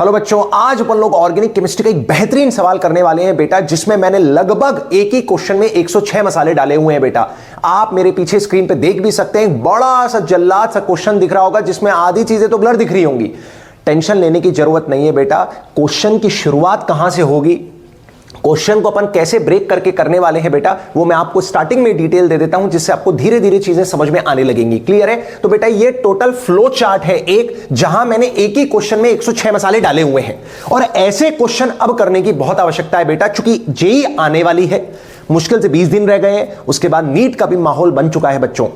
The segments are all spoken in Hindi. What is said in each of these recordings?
हेलो बच्चों, आज अपन लोग ऑर्गेनिक केमिस्ट्री का एक बेहतरीन सवाल करने वाले हैं बेटा, जिसमें मैंने लगभग एक ही क्वेश्चन में 106 मसाले डाले हुए हैं बेटा। आप मेरे पीछे स्क्रीन पे देख भी सकते हैं, बड़ा सा जल्लाद सा क्वेश्चन दिख रहा होगा जिसमें आधी चीजें तो ब्लर दिख रही होंगी। टेंशन लेने की जरूरत नहीं है बेटा। क्वेश्चन की शुरुआत कहां से होगी, क्वेश्चन को अपन कैसे ब्रेक करके करने वाले हैं बेटा, वो मैं आपको स्टार्टिंग में डिटेल दे देता हूं, जिससे आपको धीरे धीरे चीजें समझ में आने लगेंगी। क्लियर है? तो बेटा ये टोटल फ्लो चार्ट है एक, जहां मैंने एक ही क्वेश्चन में 106 मसाले डाले हुए हैं। और ऐसे क्वेश्चन अब करने की बहुत आवश्यकता है बेटा, क्योंकि जेई आने वाली है, मुश्किल से 20 दिन रह गए हैं, उसके बाद नीट का भी माहौल बन चुका है बच्चों।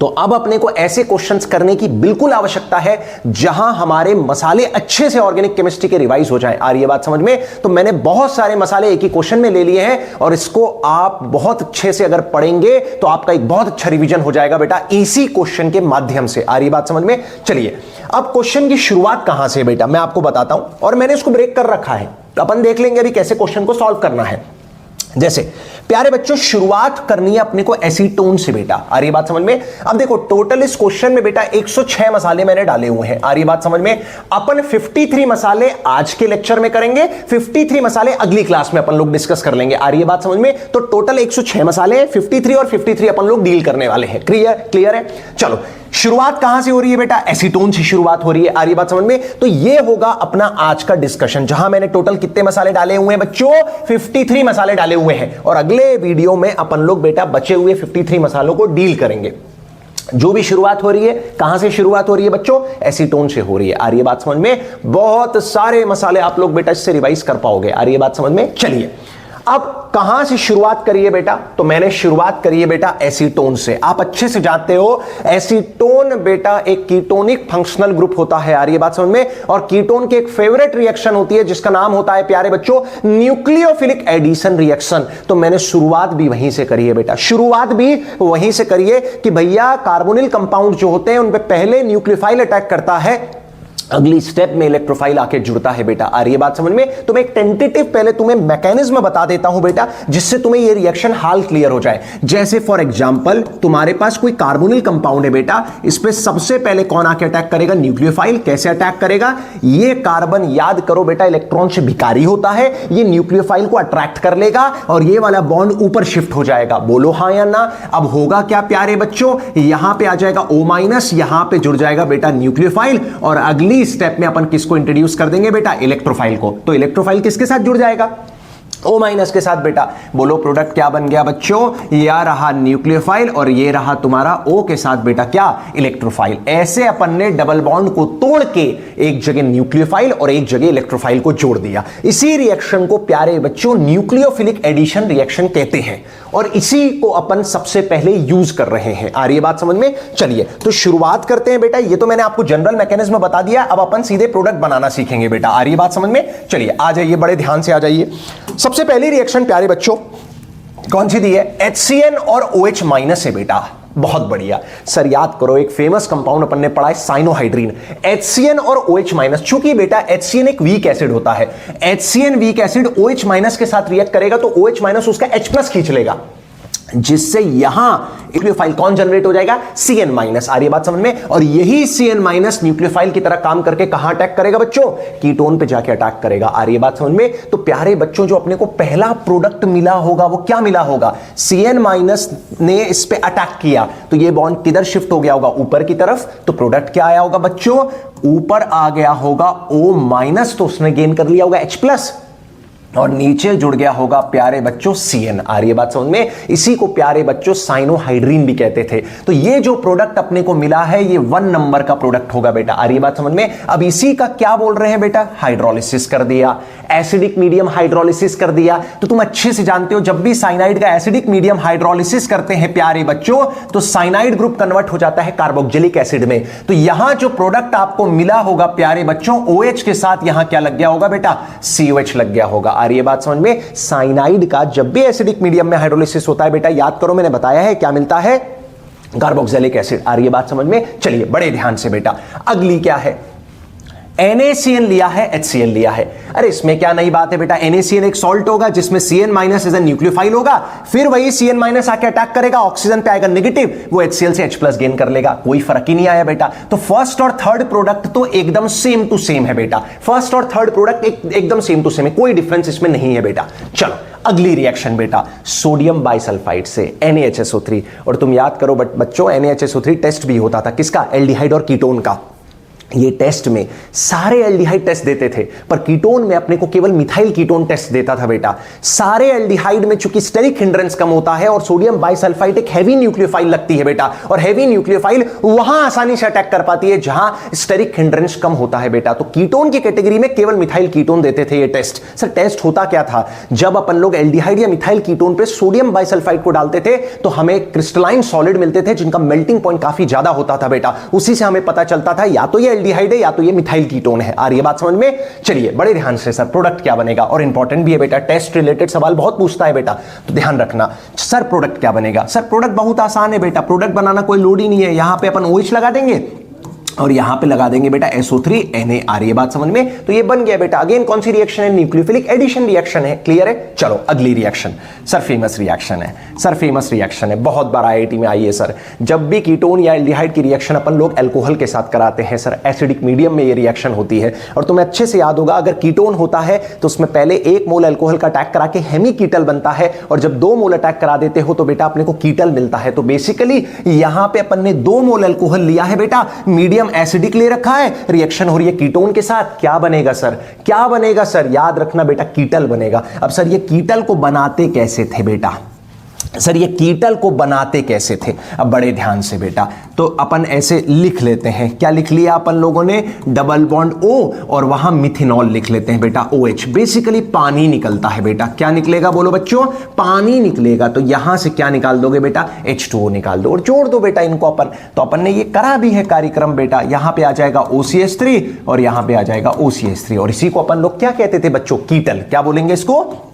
तो अब अपने को ऐसे क्वेश्चंस करने की बिल्कुल आवश्यकता है जहां हमारे मसाले अच्छे से ऑर्गेनिक केमिस्ट्री के रिवाइज हो जाएं। आ रही है बात समझ में? तो मैंने बहुत सारे मसाले एक ही क्वेश्चन में ले लिए हैं, और इसको आप बहुत अच्छे से अगर पढ़ेंगे तो आपका एक बहुत अच्छा रिवीजन हो जाएगा बेटा, इसी क्वेश्चन के माध्यम से। आ रही बात समझ में? चलिए, अब क्वेश्चन की शुरुआत कहां से बेटा मैं आपको बताता हूं, और मैंने इसको ब्रेक कर रखा है। अपन देख लेंगे अभी कैसे क्वेश्चन को सॉल्व करना है। जैसे प्यारे बच्चों, शुरुआत करनी है अपने को एसीटोन से बेटा। आ रही बात समझ में? अब देखो, टोटल इस क्वेश्चन में बेटा 106 मसाले मैंने डाले हुए हैं। आ रही बात समझ में? अपन 53 मसाले आज के लेक्चर में करेंगे, 53 मसाले अगली क्लास में अपन लोग डिस्कस कर लेंगे। आ रही है बात समझ में? तो टोटल 106 मसाले, 53 और 53 अपन लोग डील करने वाले हैं। क्लियर है? चलो, शुरुआत कहां से हो रही है बेटा? एसीटोन से शुरुआत हो रही है। आ रही बात समझ में? तो ये होगा अपना आज का डिस्कशन, जहां मैंने टोटल कितने मसाले डाले हुए हैं बच्चों? 53 मसाले डाले हुए हैं। और अगले वीडियो में अपन लोग बेटा बचे हुए 53 मसालों को डील करेंगे। जो भी शुरुआत हो रही है, कहां से शुरुआत हो रही है बच्चों? एसीटोन से हो रही है। आ रही है बात समझ में? बहुत सारे मसाले आप लोग बेटा इससे रिवाइज कर पाओगे। आ रही है बात समझ में? चलिए, अब कहां से शुरुआत करिए बेटा? तो मैंने शुरुआत करिए बेटा एसीटोन से। आप अच्छे से जानते हो एसीटोन बेटा एक कीटोनिक फंक्शनल ग्रुप होता है। आ रही है बात समझ में? और कीटोन की एक फेवरेट रिएक्शन होती है जिसका नाम होता है प्यारे बच्चों न्यूक्लियोफिलिक एडिशन रिएक्शन। तो मैंने शुरुआत भी वहीं से करिए बेटा, शुरुआत भी वहीं से करिए कि भैया कार्बोनिल कंपाउंड जो होते हैं उन पे पहले न्यूक्लियोफाइल अटैक करता है, अगली स्टेप में इलेक्ट्रोफाइल आके जुड़ता है बेटा। आ रही है बात समझ में? तो मैं एक टेंटेटिव पहले तुम्हें मैकेनिज्म बता देता हूं बेटा, जिससे तुम्हें ये रिएक्शन हाल क्लियर हो जाए। जैसे फॉर एग्जांपल, तुम्हारे पास कोई कार्बोनिल कंपाउंड है बेटा, इस पे सबसे पहले कौन आके अटैक करेगा? न्यूक्लियोफाइल। कैसे अटैक करेगा? ये कार्बन, याद करो बेटा, इलेक्ट्रॉन से भिखारी होता है, ये न्यूक्लियोफाइल को अट्रैक्ट कर लेगा और ये वाला बॉन्ड ऊपर शिफ्ट हो जाएगा। बोलो हां या ना? अब होगा क्या प्यारे बच्चों? यहां पे आ जाएगा O-, यहां पे जुड़ जाएगा बेटा न्यूक्लियोफाइल, और अगली स्टेप में अपन किसको इंट्रोड्यूस कर देंगे बेटा? इलेक्ट्रोफाइल को। तो इलेक्ट्रोफाइल किसके साथ जुड़ जाएगा? O- के साथ बेटा। बोलो प्रोडक्ट क्या बन गया बच्चों? यह रहा न्यूक्लियोफाइल और ये रहा तुम्हारा O के साथ बेटा क्या? इलेक्ट्रोफाइल। ऐसे अपन ने डबल बॉन्ड को तोड़ के एक जगह न्यूक्लियोफाइल और एक जगह इलेक्ट्रोफाइल को जोड़ दिया। इसी रिएक्शन को प्यारे बच्चों न्यूक्लियोफिलिक एडिशन रिएक्शन कहते हैं, और इसी को अपन सबसे पहले यूज कर रहे हैं। आ रही है बात समझ में? चलिए, तो शुरुआत करते हैं बेटा। ये तो मैंने आपको जनरल मैकेनिज्म बता दिया, अब अपन सीधे प्रोडक्ट बनाना सीखेंगे बेटा। आ रही है बात समझ में? चलिए, आ जाइए, बड़े ध्यान से आ जाइए। सबसे पहली रिएक्शन प्यारे बच्चों कौन सी दी है? HCN और OH- है बेटा। बहुत बढ़िया सर, याद करो एक फेमस कंपाउंड अपन ने पढ़ा है साइनोहाइड्रीन। HCN और OH-, चूंकि बेटा HCN एक वीक एसिड होता है, HCN वीक एसिड OH- के साथ रिएक्ट करेगा तो OH- उसका H+ खींच लेगा, जिससे यहां न्यूक्लियोफाइल कौन जनरेट हो जाएगा? CN-। आ रही है बात समझ में? और यही CN- न्यूक्लियोफाइल की तरह काम करके कहां अटैक करेगा बच्चों? कीटोन पे जाके अटैक करेगा। आ रही है बात समझ में? तो प्यारे बच्चों, जो अपने को पहला प्रोडक्ट मिला होगा वो क्या मिला होगा? CN- ने इस पे अटैक किया तो ये बॉन्ड किधर शिफ्ट हो गया होगा? ऊपर की तरफ। तो प्रोडक्ट क्या आया होगा बच्चों? ऊपर आ गया होगा O-, तो उसने गेन कर लिया होगा H+, और नीचे जुड़ गया होगा प्यारे बच्चों CN। आ रही है बात समझ में? इसी को प्यारे बच्चों साइनोहाइड्रीन भी कहते थे। तो ये जो प्रोडक्ट अपने को मिला है ये 1 नंबर का प्रोडक्ट होगा बेटा। आ रही है बात समझ में? अब इसी का क्या बोल रहे हैं बेटा? हाइड्रोलिसिस कर दिया, एसिडिक मीडियम हाइड्रोलिसिस कर दिया। तो तुम अच्छे से जानते हो जब भी साइनाइड का एसिडिक मीडियम हाइड्रोलिसिस करते हैं प्यारे बच्चों, तो साइनाइड ग्रुप कन्वर्ट हो जाता है कार्बोक्सिलिक एसिड में। तो यहां जो प्रोडक्ट आपको मिला होगा प्यारे बच्चों, OH के साथ यहां क्या लग गया होगा बेटा? COH लग गया होगा। आ रही है बात समझ में? साइनाइड का जब भी एसिडिक मीडियम में हाइड्रोलिसिस होता है बेटा, याद करो मैंने बताया है क्या मिलता है? Carboxylic acid. आ रही है बात समझ में? चलिए, बड़े ध्यान से बेटा, अगली क्या है? NaCN लिया है, HCl लिया है। अरे इसमें क्या नई बात है बेटा, NaCN एक सॉल्ट होगा जिसमें CN- इज न्यूक्लियोफाइल होगा, फिर वही CN- आके अटैक करेगा, ऑक्सीजन पे आएगा नेगेटिव, वो HCl से H+ गेन कर लेगा, कोई फर्क ही नहीं आया बेटा। तो फर्स्ट और थर्ड प्रोडक्ट तो एकदम सेम टू सेम है बेटा, फर्स्ट और थर्ड प्रोडक्ट एकदम सेम टू सेम है, कोई डिफरेंस इसमें नहीं है बेटा। चलो अगली रिएक्शन बेटा, सोडियम बाइसल्फाइड से NaHSO3। और तुम याद करो बच्चों, NaHSO3 टेस्ट भी होता था किसका, एल्डिहाइड और कीटोन का। ये टेस्ट में सारे एल्डिहाइड टेस्ट देते थे, पर कीटोन में अपने को केवल मिथाइल कीटोन टेस्ट देता था बेटा। सारे एल्डिहाइड में चूंकि स्टेरिक हिंड्रेंस कम होता है और सोडियम बाइसल्फाइड एक हेवी न्यूक्लियोफाइल लगती है बेटा, और हेवी न्यूक्लियोफाइल वहां आसानी से अटैक कर पाती है जहां स्टेरिक हिंड्रेंस कम होता है बेटा। तो कीटोन की कैटेगरी में केवल मिथाइल कीटोन देते थे ये टेस्ट। सर टेस्ट होता क्या था, जब अपन लोग एल्डिहाइड या मिथाइल कीटोन पे सोडियम बाइसल्फाइड को डालते थे तो हमें क्रिस्टलाइन सॉलिड मिलते थे जिनका मेल्टिंग पॉइंट काफी ज्यादा होता था बेटा। उसी से हमें पता चलता था या तो ये एल्डिहाइड है या तो ये मिथाइल कीटोन है। आ रही है बात समझ में? चलिए बड़े ध्यान से, सर प्रोडक्ट क्या बनेगा, और इंपॉर्टेंट भी है बेटा, टेस्ट रिलेटेड सवाल बहुत पूछता है बेटा, तो ध्यान रखना। सर प्रोडक्ट क्या बनेगा? सर प्रोडक्ट बहुत आसान है बेटा, प्रोडक्ट बनाना कोई लोड ही नहीं है। यहां पे अपन OH लगा देंगे और यहां पे लगा देंगे बेटा SO3 Na। आ रही है बात समझ में? तो ये बन गया बेटा। अगेन कौन सी रिएक्शन है? न्यूक्लियोफिलिक एडिशन रिएक्शन है। क्लियर है? चलो अगली रिएक्शन, सर फेमस रिएक्शन है। सर फेमस रिएक्शन है, बहुत बार IIT में आई है सर। जब भी कीटोन या एल्डिहाइड की रिएक्शन अपन लोग अल्कोहल के साथ कराते हैं सर, एसिडिक मीडियम में ये रिएक्शन होती है। और तुम्हें अच्छे से याद होगा, अगर कीटोन होता है तो उसमें पहले 1 मोल अल्कोहल का अटैक करा के हेमीकीटल बनता है, और जब 2 मोल अटैक करा देते हो तो बेटा अपने को कीटल मिलता है। तो बेसिकली यहां पे अपन ने 2 मोल अल्कोहल लिया है बेटा, मीडियम एसिडिक ले रखा है, रिएक्शन हो रही है कीटोन के साथ। क्या बनेगा सर? क्या बनेगा सर? याद रखना बेटा, कीटल बनेगा। अब सर ये कीटल को बनाते कैसे थे बेटा? सर ये कीटल को बनाते कैसे थे? अब बड़े ध्यान से बेटा, तो अपन ऐसे लिख लेते हैं। क्या लिख लिया अपन लोगों ने? डबल बॉन्ड O और वहां मिथेनॉल लिख लेते हैं बेटा, OH। बेसिकली पानी निकलता है बेटा। क्या निकलेगा बोलो बच्चों? पानी निकलेगा। तो यहां से क्या निकाल दोगे बेटा? H2O निकाल दो और जोड़ दो बेटा इनको अपन। तो अपन ने ये करा भी है कार्यक्रम बेटा। यहां पे आ जाएगा OCH3 और यहां पे आ जाएगा OCH3, और इसी को अपन लोग क्या कहते थे बच्चों? कीटल। क्या बोलेंगे इसको?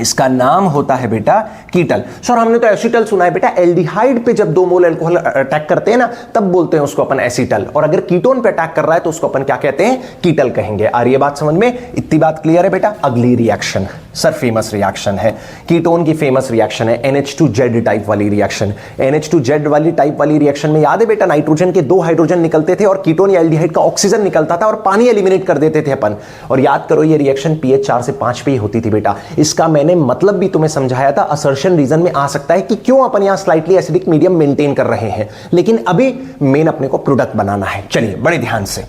इसका नाम होता है बेटा कीटल। सर हमने तो एसिटल सुना है बेटा, एल्डिहाइड पे जब 2 मोल अल्कोहल अटैक करते हैं ना, तब बोलते हैं उसको अपन एसिटल, और अगर कीटोन पे अटैक कर रहा है तो उसको अपन क्या कहते हैं? कीटल कहेंगे। आ रही है बात समझ में? इतनी बात क्लियर है बेटा? अगली रिएक्शन सर फेमस रिएक्शन है, कीटोन की फेमस रिएक्शन है, NH2Z टाइप वाली रिएक्शन। NH2Z वाली टाइप वाली रिएक्शन में याद है बेटा, नाइट्रोजन के 2 हाइड्रोजन निकलते थे और कीटोन या एल्डिहाइड का ऑक्सीजन निकलता था और पानी एलिमिनेट कर देते थे अपन। और याद करो ये रिएक्शन pH 4 से 5 पे ही होती थी बेटा। इसका मैंने मतलब भी तुम्हें समझाया था। असर्शन रीजन में आ सकता है कि क्यों अपन यहां स्लाइटली एसिडिक मीडियम मेंटेन कर रहे हैं, लेकिन अभी मेन अपने को प्रोडक्ट बनाना है। चलिए बड़े ध्यान से,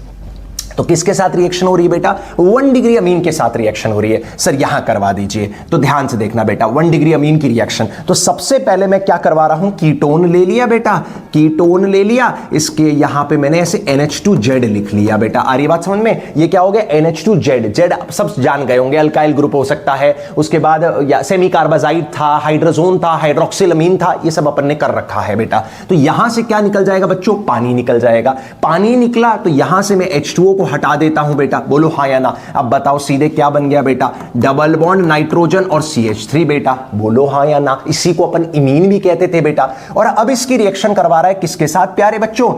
तो किसके साथ रिएक्शन हो रही है बेटा? 1 डिग्री अमीन के साथ रिएक्शन हो रही है। सर यहां करवा दीजिए, तो ध्यान से देखना बेटा, 1 डिग्री अमीन की रिएक्शन। तो सबसे पहले मैं क्या करवा रहा हूं? कीटोन ले लिया बेटा, कीटोन ले लिया, इसके यहां पे मैंने ऐसे NH2Z लिख लिया बेटा। आ रही बात समझ में? ये क्या हो गया? NH2Z। जेड सब जान गए होंगे, अल्काइल ग्रुप हो सकता है। उसके बाद सेमी कार्बाजाइड था, हाइड्रोजोन था, हाइड्रोक्सिलमीन था, ये सब अपन ने कर रखा है बेटा। तो यहां से क्या निकल जाएगा बच्चों? पानी निकल जाएगा। पानी निकला तो यहां से मैं H2O को हटा देता हूं बेटा, बोलो हाँ या ना। अब बताओ सीधे क्या बन गया बेटा? डबल बॉन्ड नाइट्रोजन और CH3 बेटा, बोलो हाँ या ना। इसी को अपन इमीन भी कहते थे बेटा। और अब इसकी रिएक्शन करवा रहा है किसके साथ प्यारे बच्चों?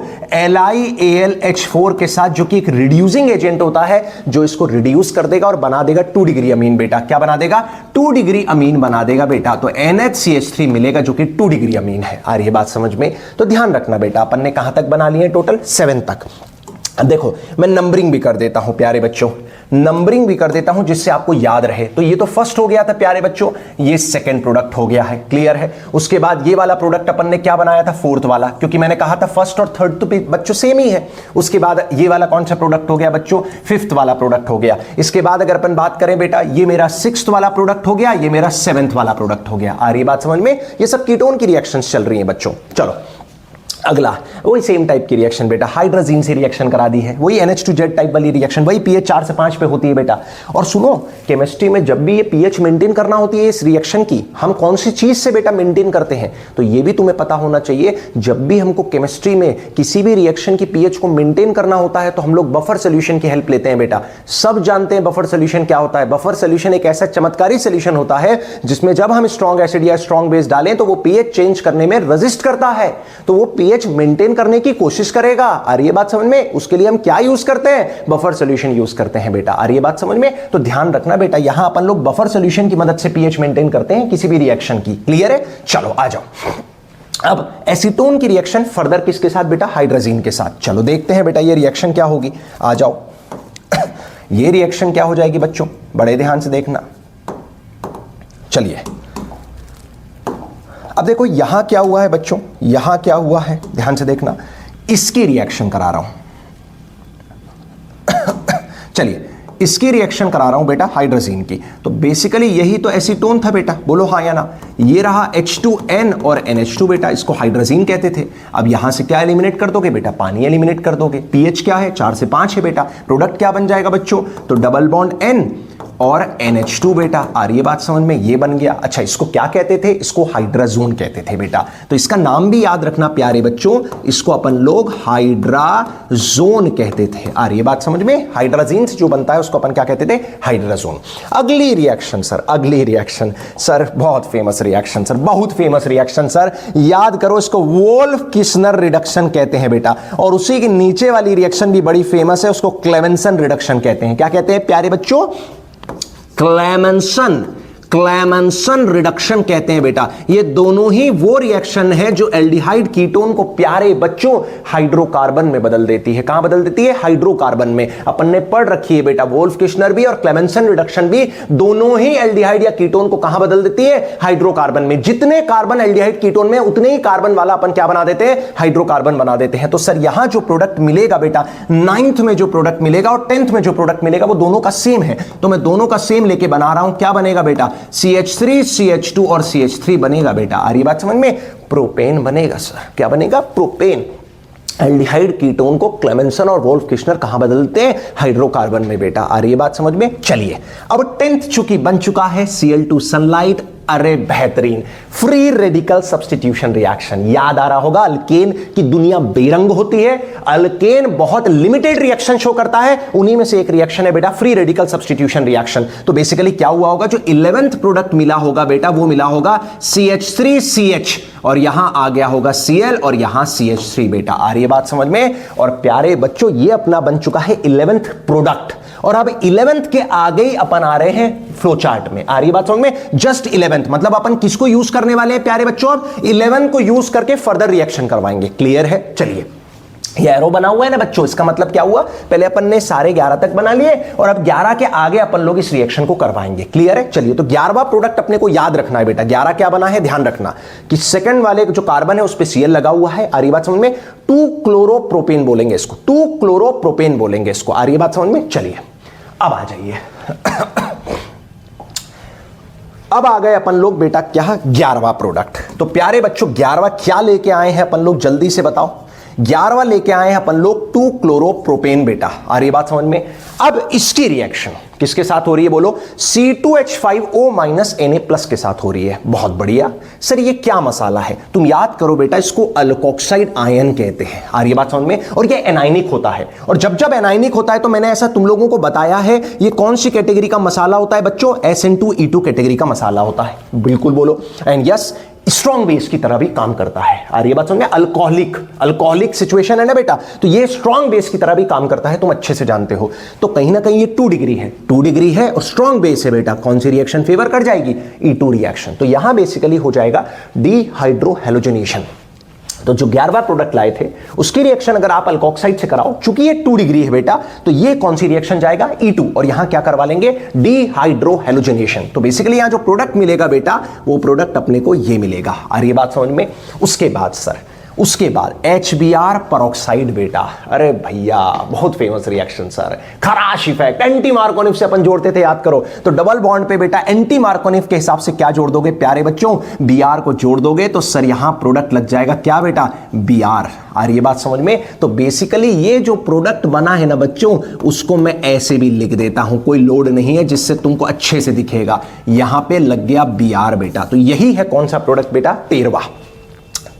LiAlH4 के साथ, जो कि एक रिड्यूसिंग एजेंट होता है, जो इसको रिड्यूस कर देगा और बना देगा 2 डिग्री अमीन बेटा। क्या बना देगा? 2 डिग्री अमीन बना देगा बेटा। तो NHCH3 मिलेगा जो कि 2 डिग्री अमीन है। आ रही है बात समझ में? तो ध्यान रखना बेटा, अपन ने कहां तक बना लिए? टोटल 7 तक। देखो मैं नंबरिंग भी कर देता हूं प्यारे बच्चों, नंबरिंग भी कर देता हूं जिससे आपको याद रहे। तो ये तो फर्स्ट हो गया था प्यारे बच्चों, ये सेकंड प्रोडक्ट हो गया है। क्लियर है? उसके बाद ये वाला प्रोडक्ट अपन ने क्या बनाया था? फोर्थ वाला, क्योंकि मैंने कहा था फर्स्ट और थर्ड तो बच्चों सेम ही है। उसके बाद ये वाला कौन सा प्रोडक्ट हो गया बच्चों? फिफ्थ वाला प्रोडक्ट हो गया। इसके बाद अगर अपन बात करें बेटा, ये मेरा सिक्स्थ वाला प्रोडक्ट हो गया, ये मेरा सेवेंथ वाला प्रोडक्ट हो गया। आ रही बात समझ में? ये सब कीटोन की रिएक्शंस चल रही हैं बच्चों। चलो अगला वही सेम टाइप की रिएक्शन बेटा, हाइड्रोजीन से रिएक्शन करा दी है, वही NH2Z टाइप वाली रिएक्शन, वही pH 4 से 5 पे होती है बेटा। और सुनो, केमिस्ट्री में जब भी ये pH मेंटेन करना होती है इस रिएक्शन की, हम कौन सी चीज से बेटा मेंटेन करते हैं? तो ये भी तुम्हें पता होना चाहिए। जब भी हमको केमिस्ट्री में किसी भी रिएक्शन की pH को मेंटेन करना होता है तो हम लोग बफर सोल्यूशन की हेल्प लेते हैं बेटा। सब जानते हैं बफर सोल्यूशन क्या होता है। बफर सोल्यूशन एक ऐसा चमत्कारी सोल्यूशन होता है जिसमें जब हम स्ट्रॉन्ग एसिड या स्ट्रॉन्ग बेस डालें तो वो pH चेंज करने में रेजिस्ट करता है। तो वो pH पीएच मेंटेन करने की कोशिश करेगा। आ रही है बात समझ में? उसके लिए हम क्या यूज करते हैं? बफर सॉल्यूशन यूज करते हैं बेटा। आ रही है बात समझ में? तो ध्यान रखना बेटा, यहां अपन लोग बफर सॉल्यूशन की मदद से पीएच मेंटेन करते हैं किसी भी रिएक्शन की। क्लियर है? चलो आ जाओ। अब एसीटोन की रिएक्शन फर्दर किसके साथ बेटा? हाइड्रोजीन के साथ। चलो देखते हैं बेटा ये रिएक्शन क्या होगी। आ जाओ। ये रिएक्शन क्या हो जाएगी बच्चों? बड़े ध्यान से देखना। चलिए अब देखो यहां क्या हुआ है बच्चों, यहां क्या हुआ है, ध्यान से देखना। इसकी रिएक्शन करा रहा हूं। चलिए इसकी रिएक्शन करा रहा हूं बेटा हाइड्रोजीन की। तो बेसिकली यही तो एसीटोन था बेटा, बोलो हाँ या ना। ये रहा H2N और NH2 बेटा, इसको हाइड्रोजीन कहते थे। अब यहां से क्या एलिमिनेट कर दोगे बेटा? पानी एलिमिनेट कर दोगे। पीएच क्या है? 4 से 5 है बेटा। प्रोडक्ट क्या बन जाएगा बच्चों? तो डबल बॉन्ड N और NH2 बेटा। आ रही है बात समझ में? ये बन गया। अच्छा इसको क्या कहते थे? इसको हाइड्राजोन कहते थे बेटा। तो इसका नाम भी याद रखना प्यारे बच्चों, इसको अपन लोग हाइड्राजोन कहते थे। आ रही है बात समझ में? हाइड्राजीन से जो बनता है उसको अपन क्या कहते थे? हाइड्राजोन। अगली रिएक्शन सर, अगली रिएक्शन सर, बहुत फेमस रिएक्शन सर, बहुत फेमस रिएक्शन सर, याद करो इसको वोल्फ किस्नर रिडक्शन कहते हैं बेटा। और उसी के नीचे वाली रिएक्शन भी बड़ी फेमस है, उसको क्लेमेंसन रिडक्शन कहते हैं। क्या कहते हैं प्यारे बच्चों? क्लेमेंसन, क्लेमेंसन रिडक्शन कहते हैं बेटा। ये दोनों ही वो रिएक्शन है जो एल्डिहाइड कीटोन को प्यारे बच्चों हाइड्रोकार्बन में बदल देती है। कहां बदल देती है? हाइड्रोकार्बन में। अपन ने पढ़ रखी है बेटा, वोल्फ किस्नर भी और क्लेमेंसन रिडक्शन भी दोनों ही एल्डिहाइड या कीटोन को कहां बदल देती है? हाइड्रोकार्बन में। जितने कार्बन एल्डिहाइड कीटोन में उतने ही कार्बन वाला अपन क्या बना देते हैं? हाइड्रोकार्बन बना देते हैं। तो सर यहां जो प्रोडक्ट मिलेगा बेटा, 9th में जो प्रोडक्ट मिलेगा और 10th में जो प्रोडक्ट मिलेगा वो दोनों का सेम है। तो मैं दोनों का सेम लेके बना रहा हूं। क्या बनेगा बेटा? CH3, CH2 और CH3 बनेगा बेटा। आ रही बात समझ में? प्रोपेन बनेगा सर। क्या बनेगा? प्रोपेन। एल्डिहाइड कीटोन को क्लेमेंसन और वोल्फ किस्नर कहां बदलते हैं? हाइड्रोकार्बन में बेटा। आ रही है बात समझ में? चलिए अब 10th चूंकि बन चुका है Cl2 सनलाइट। अरे बेहतरीन, फ्री रेडिकल सब्स्टिट्यूशन रिएक्शन। याद आ रहा होगा अल्केन की दुनिया बेरंग होती है। अल्केन बहुत लिमिटेड रिएक्शन शो करता है, उन्हीं में से एक रिएक्शन है बेटा फ्री रेडिकल सब्स्टिट्यूशन रिएक्शन। तो बेसिकली क्या हुआ होगा? जो 11th प्रोडक्ट मिला होगा बेटा वो मिला होगा CH3CH और यहां आ गया होगा Cl और यहां CH3 बेटा। आ रही है बात समझ में? और प्यारे बच्चों ये अपना बन चुका है 11th प्रोडक्ट। और अब 11th के आगे ही अपन आ रहे हैं फ्लो चार्ट में। आ रही बात समझ में? जस्ट 11th मतलब अपन किसको यूज करने वाले हैं प्यारे बच्चों? अब 11 को यूज करके फर्दर रिएक्शन करवाएंगे। क्लियर है? चलिए ये एरो बना हुआ है ना बच्चों, इसका मतलब क्या हुआ? पहले अपन ने सारे 11 तक बना लिए और अब 11 के आगे अपन लोग इस रिएक्शन को करवाएंगे। क्लियर है? चलिए तो 11वां प्रोडक्ट अपने को याद रखना है बेटा। 11 क्या बना है? ध्यान रखना कि सेकंड वाले जो कार्बन है उस पे Cl लगा हुआ है। आ रही बात समझ में? 2-क्लोरोप्रोपेन बोलेंगे इसको, 2-क्लोरोप्रोपेन बोलेंगे इसको। आ रही है बात समझ में? चलिए अब आ जाइए। अब आ गए अपन लोग बेटा क्या? 11वां प्रोडक्ट। तो प्यारे बच्चों 11वां क्या लेके आए हैं अपन लोग? जल्दी से बताओ। 11वां लेके आए हैं अपन लोग 2-क्लोरोप्रोपेन बेटा। आ रही बात समझ में? अब इसकी रिएक्शन किसके साथ हो रही है बोलो? C2H5O Na+ के साथ हो रही है। बहुत बढ़िया सर, ये क्या मसाला है? तुम याद करो बेटा, इसको अल्कोक्साइड आयन कहते हैं। आ रही बात समझ में? और ये एनाइनिक होता है। और जब जब एनाइनिक होता है तो मैंने ऐसा तुम लोगों को बताया है, ये कौन सी कैटेगरी का मसाला होता है बच्चों? SN2E2 कैटेगरी का मसाला होता है। बिल्कुल बोलो। एंड यस, स्ट्रॉन्ग बेस की तरह भी काम करता है। आ रही है बात समझ में? अल्कोहलिक सिचुएशन है ना बेटा, तो ये स्ट्रॉन्ग बेस की तरह भी काम करता है, तुम अच्छे से जानते हो। तो कहीं ना कहीं ये 2 डिग्री है, 2 डिग्री है और स्ट्रॉन्ग बेस है बेटा। कौन सी रिएक्शन फेवर कर जाएगी? E2 reaction. तो यहां बेसिकली हो जाएगा डिहाइड्रोहेलोजनेशन। तो जो 11वां प्रोडक्ट लाए थे उसकी रिएक्शन अगर आप अल्कोक्साइड से कराओ, चूंकि ये 2 डिग्री है बेटा, तो ये कौन सी रिएक्शन जाएगा? E2। और यहां क्या करवा लेंगे? डिहाइड्रोहेलोजनेशन। तो बेसिकली यहां जो प्रोडक्ट मिलेगा बेटा वो प्रोडक्ट अपने को ये मिलेगा। आ रही है बात समझ में? उसके बाद सर, उसके बाद HBr पेरोक्साइड बेटा। अरे भैया बहुत फेमस रिएक्शन सर। खराश इफेक्ट, एंटी मार्कोनिफ से अपन जोड़ते थे, याद करो। तो डबल बॉन्ड पे बेटा एंटी मार्कोनिफ के हिसाब से क्या जोड़ दोगे प्यारे बच्चों? Br को जोड़ दोगे तो सर यहां प्रोडक्ट लग जाएगा क्या बेटा? Br। आ रही है बात समझ में? तो बेसिकली ये जो प्रोडक्ट बना है ना बच्चों, उसको मैं ऐसे भी लिख देता हूं, कोई लोड नहीं है, जिससे तुमको अच्छे से दिखेगा। यहां पे लग गया Br बेटा। तो यही है कौन सा प्रोडक्ट बेटा? 13वां।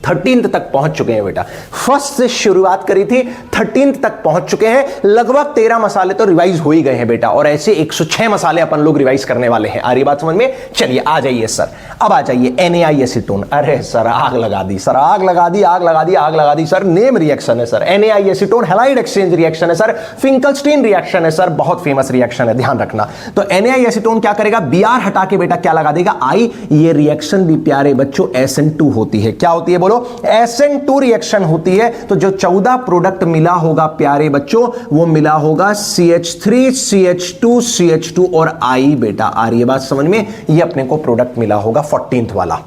13th तक पहुंच चुके हैं बेटा। फर्स्ट से शुरुआत करी थी, 13th तक पहुंच चुके हैं। लगभग 13 मसाले तो रिवाइज हो ही गए हैं बेटा, और ऐसे 106 मसाले अपन लोग रिवाइज करने वाले हैं। आ रही बात समझ में? चलिए आ जाइए सर, अब आ जाइए NaI एसीटोन। अरे सर आग लगा दी सर, आग लगा दी, आग लगा दी, आग लगा दी सर। नेम रिएक्शन है sir, NaI acetone halide exchange reaction है सर, फिंकलस्टीन रिएक्शन है सर, बहुत फेमस रिएक्शन है, ध्यान रखना। तो NaI एसीटोन क्या करेगा, Br हटा के बेटा क्या लगा देगा, I। ये रिएक्शन भी प्यारे बच्चों SN2 होती है। क्या होती है बोलो? SN2 रिएक्शन होती है। तो जो 14 प्रोडक्ट मिला होगा प्यारे बच्चों, वो मिला होगा CH3 CH2 CH2 और I बेटा। आ रही है बात समझ में? ये अपने को प्रोडक्ट मिला होगा 14th वाला।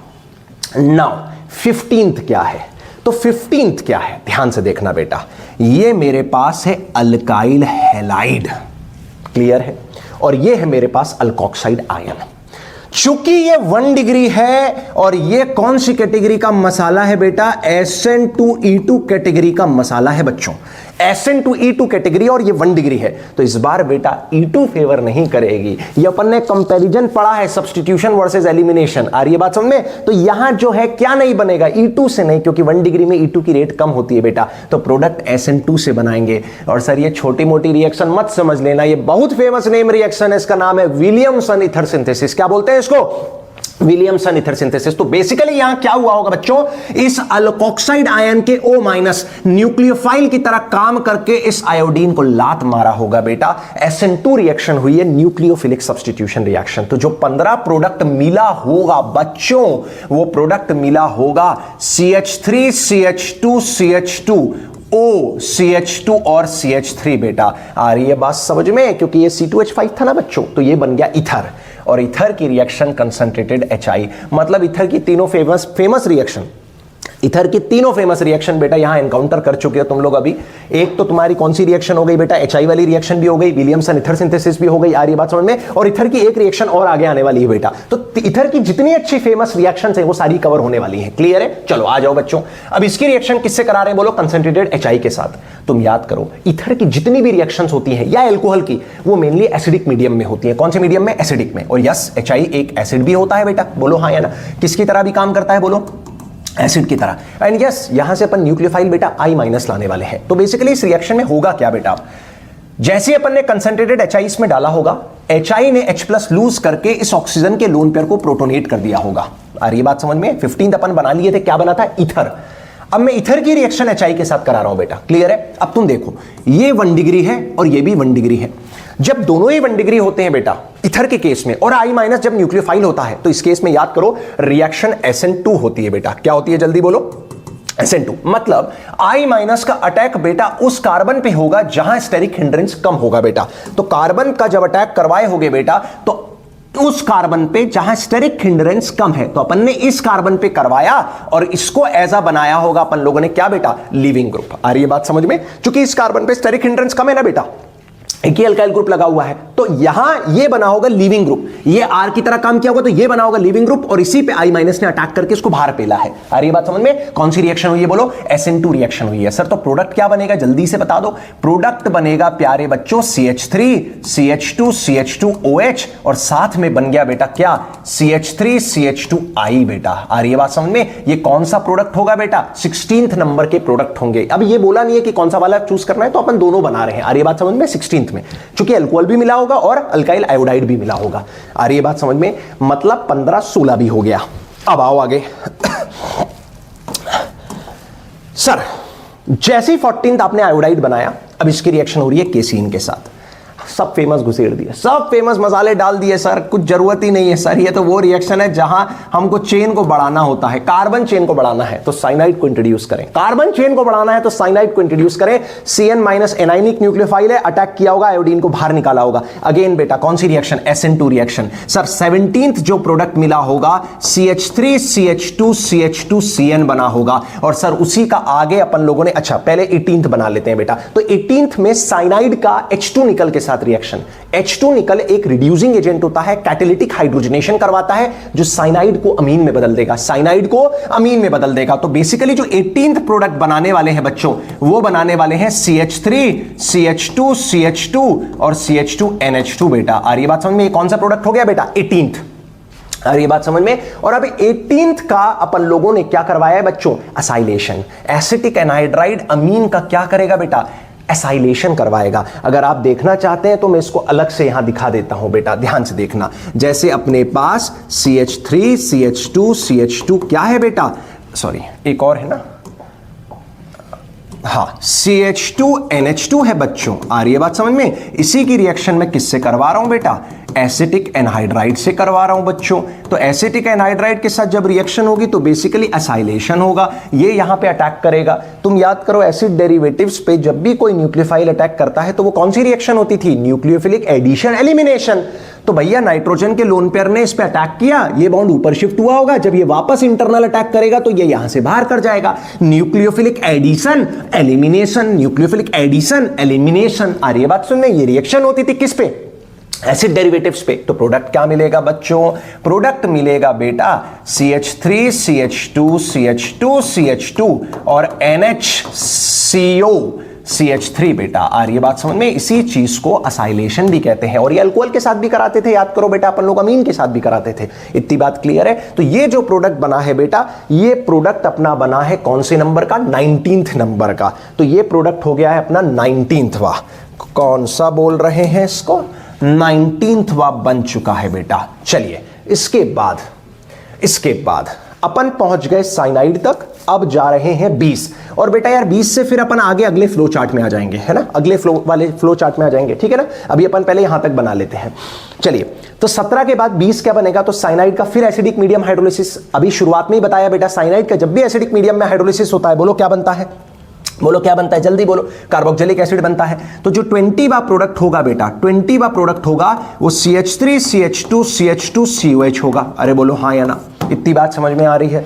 नाउ 15th क्या है? तो 15th क्या है, ध्यान से देखना बेटा। ये मेरे पास है अल्काइल हैलाइड, क्लियर है, और ये है मेरे पास अल्कोक्साइड आयन। चूंकि ये 1 डिग्री है और ये कौन सी कैटेगरी का मसाला है बेटा, SN2E2 कैटेगरी का मसाला है बच्चों। SN2E2 कैटेगरी और ये 1 डिग्री है, तो इस बार बेटा E2 फेवर नहीं करेगी। ये अपन ने कंपैरिजन पढ़ा है, सब्स्टिट्यूशन वर्सेस एलिमिनेशन। आ रही है बात समझ में? तो यहां जो है क्या नहीं बनेगा, E2 से नहीं, क्योंकि 1 डिग्री में E2 की रेट कम होती है बेटा। तो प्रोडक्ट SN2 से बनाएंगे। और सर ये छोटी मोटी रिएक्शन मत समझ लेना, ये बहुत फेमस नेम रिएक्शन है, इसका नाम है विलियमसन ईथर सिंथेसिस। क्या बोलते हैं इसको? Williamson ether synthesis. तो बेसिकली यहां क्या हुआ होगा बच्चों, इस अल्कोक्साइड आयन के O- न्यूक्लियोफाइल की तरह काम करके इस आयोडीन को लात मारा होगा बेटा। SN2 रिएक्शन हुई है, न्यूक्लियोफिलिक सब्स्टिट्यूशन रिएक्शन। तो जो 15 प्रोडक्ट मिला होगा बच्चों, वो प्रोडक्ट मिला होगा CH3 CH2 CH2 O CH2 और CH3 बेटा। आ रही है बात समझ में? क्योंकि ये C2H5 था ना बच्चों, तो ये बन गया ईथर, और ईथर की रिएक्शन कंसंट्रेटेड HI, मतलब ईथर की तीनों फेमस रिएक्शन, ईथर की तीनों फेमस रिएक्शन बेटा यहां एनकाउंटर कर चुके हो तुम लोग अभी। एक तो तुम्हारी कौन सी रिएक्शन हो गई बेटा, HI वाली रिएक्शन भी हो गई, विलियमसन ईथर सिंथेसिस भी हो गई। आ रही बात समझ में? और ईथर की एक रिएक्शन और आगे आने वाली है बेटा। तो ईथर की जितनी अच्छी फेमस रिएक्शंस है वो सारी कवर होने वाली है। क्लियर है? चलो आ जाओ बच्चों, अब इसकी रिएक्शन किससे करा रहे हैं बोलो, कंसंट्रेटेड HI के साथ। तुम याद करो, ईथर की जितनी भी रिएक्शंस होती हैं या एल्कोहल की, वो मेनली एसिडिक मीडियम में होती है। कौन से मीडियम में? एसिडिक में। और यस, HI एक एसिड भी होता है बेटा, बोलो हाँ या ना। किसकी तरह भी काम करता है बोलो? एसिड की तरह। एंड यस, यहां से अपन न्यूक्लियोफाइल बेटा I- लाने वाले हैं। तो बेसिकली इस रिएक्शन में होगा क्या बेटा, जैसे अपन ने कंसंट्रेटेड HI इसमें डाला होगा, HI ने H+ लूज करके इस ऑक्सीजन के लोन पेयर को प्रोटोनेट कर दिया होगा। आ रही बात समझ में? 15 अपन बना लिए थे, क्या बना था? ईथर। अब मैं ईथर की रिएक्शन HI के साथ करा रहा हूं बेटा, क्लियर है? अब तुम देखो, ये 1 डिग्री है और ये भी 1 डिग्री है। जब दोनों ही 1 डिग्री होते हैं बेटा ईथर के केस में, और I- जब न्यूक्लियोफाइल होता है, तो इस केस में याद करो रिएक्शन SN2 होती है बेटा। क्या होती है जल्दी बोलो? SN2। मतलब I- का अटैक बेटा उस कार्बन पे होगा जहां स्टेरिक हिंड्रेंस कम होगा बेटा। तो कार्बन का जब अटैक करवाए होगे बेटा, तो उस कार्बन पे जहां स्टेरिक हिंड्रेंस कम है, तो अपन ने इस कार्बन पे करवाया और इसको ऐसा बनाया होगा अपन लोगों ने, क्या बेटा? Leaving group. आ रही है बात समझ में? क्योंकि इस कार्बन पे स्टेरिक हिंड्रेंस कम है ना बेटा, एक ही अल्काइल ग्रुप लगा हुआ है, तो यहां ये बना होगा लीविंग ग्रुप। ये R की तरह काम किया होगा, तो ये बना होगा लीविंग ग्रुप, और इसी पे I- ने अटैक करके इसको बाहर पेला है। आ रही है बात समझ में? कौन सी रिएक्शन हुई है बोलो? SN2 रिएक्शन हुई है। सर तो प्रोडक्ट क्या बनेगा जल्दी से बता दो? प्रोडक्ट बनेगा प्यारे बच्चों CH3 CH2 CH2 OH, और साथ में बन गया बेटा क्या? CH3 CH2 I बेटा। आ रही है बात समझ में? ये कौन सा प्रोडक्ट होगा बेटा? 16th नंबर के प्रोडक्ट होंगे। अब ये बोला नहीं है कि कौन सा वाला चूज करना है, तो अपन दोनों बना रहे हैं। आ रही है बात समझ में? 16th में, क्योंकि अल्कोहल भी मिला होगा और अल्काइल आयोडाइड भी मिला होगा। आ रही है बात समझ में? मतलब 15-16 भी हो गया। अब आओ आगे। सर जैसे ही 14th आपने आयोडाइड बनाया, अब इसकी रिएक्शन हो रही है केसीन के साथ। सब फेमस घुसेड़ दिए, सब फेमस मसाले डाल दिए सर, कुछ जरूरत ही नहीं है सर। ये तो वो रिएक्शन है जहां हमको चेन को बढ़ाना होता है, कार्बन चेन को बढ़ाना है तो साइनाइड को इंट्रोड्यूस करें, कार्बन चेन को बढ़ाना है तो साइनाइड को इंट्रोड्यूस करें। CN- एनाइनिक न्यूक्लियोफाइल है, अटैक किया होगा, आयोडीन को बाहर निकाला होगा। अगेन बेटा कौन सी reaction? SN2 reaction. Sir 17th जो प्रोडक्ट मिला होगा CH3 CH2 CH2 CN बना होगा, और सर उसी का आगे अपन लोगों ने, अच्छा पहले 18th बना लेते हैं बेटा। तो 18th में साइनाइड का H2 निकल के साथ रिएक्शन। H2 निकल एक रिड्यूसिंग एजेंट होता है, कैटालिटिक हाइड्रोजनेशन करवाता है, जो साइनाइड को अमीन में बदल देगा, साइनाइड को अमीन में बदल देगा। तो बेसिकली जो 18th प्रोडक्ट बनाने वाले हैं बच्चों, वो बनाने वाले हैं CH3 CH2 CH2 और CH2 NH2 बेटा। आ रही बात समझ में? कौन सा प्रोडक्ट हो गया बेटा? 18th। और ये बात समझ में। और अब 18th का अपन लोगों ने क्या करवाया है बच्चों, एसाइलेशन। एसिटिक एनहाइड्राइड अमीन का क्या करेगा बेटा, एसाइलेशन करवाएगा। अगर आप देखना चाहते हैं तो मैं इसको अलग से यहां दिखा देता हूं बेटा, ध्यान से देखना। जैसे अपने पास CH3 CH2 CH2 क्या है बेटा, सॉरी एक और है ना, हाँ CH2 NH2 है बच्चों। आ रही है बात समझ में। इसी की रिएक्शन में किससे करवा रहा हूं बेटा, एसिटिक एनहाइड्राइड से करवा रहा हूं बच्चों। तो एसिटिक एनहाइड्राइड के साथ जब रिएक्शन होगी तो बेसिकली एसाइलेशन होगा, ये यहां पे अटैक करेगा। तुम याद करो एसिड डेरिवेटिव्स पे जब भी कोई न्यूक्लियोफाइल अटैक करता है तो वो कौन सी रिएक्शन होती थी, न्यूक्लियोफिलिक एडिशन एलिमिनेशन। तो भैया नाइट्रोजन के लोन पेयर ने इस पे अटैक किया, ये बॉन्ड ऊपर शिफ्ट हुआ होगा, जब ये वापस इंटरनल अटैक करेगा तो ये यहां से बाहर कर जाएगा। Nucleophilic addition elimination, nucleophilic addition elimination. आ रही है बात सुनने, ये रिएक्शन होती थी किस पे, एसिड डेरिवेटिव्स पे। तो प्रोडक्ट क्या मिलेगा बच्चों, प्रोडक्ट मिलेगा बेटा CH3 CH2 CH2 CH2 और NHCO CH3 बेटा। आ रही है बात समझ में। इसी चीज को असाइलेशन भी कहते हैं, और ये अल्कोहल के साथ भी कराते थे, याद करो बेटा अपन लोग अमीन के साथ भी कराते थे। इतनी बात क्लियर है। तो ये जो प्रोडक्ट बना है बेटा, ये प्रोडक्ट अपना बना है कौन से नंबर का, 19th नंबर का। तो ये प्रोडक्ट हो गया है अपना 19वां। कौन सा बोल रहे हैं इसको, 19वां बन चुका है बेटा। चलिए इसके बाद अपन पहुंच गए साइनाइड तक, अब जा रहे हैं 20। और बेटा यार 20 से फिर अपन आगे अगले फ्लो चार्ट में आ जाएंगे, है ना, अगले फ्लो चार्ट में आ जाएंगे, ठीक है ना। अभी अपन पहले यहां तक बना लेते हैं। चलिए तो 17 के बाद 20 क्या बनेगा, तो साइनाइड का फिर एसिडिक मीडियम हाइड्रोलिसिस। अभी शुरुआत में ही बताया बेटा, साइनाइड का जब भी एसिडिक मीडियम में हाइड्रोलिसिस होता है, बोलो क्या बनता है, बोलो क्या बनता है, जल्दी बोलो, कार्बोक्सिलिक एसिड बनता है। तो जो 20वां प्रोडक्ट होगा बेटा, 20वां प्रोडक्ट होगा वो CH3 CH2 CH2 COH होगा। अरे बोलो हाँ या ना, इतनी बात समझ में आ रही है।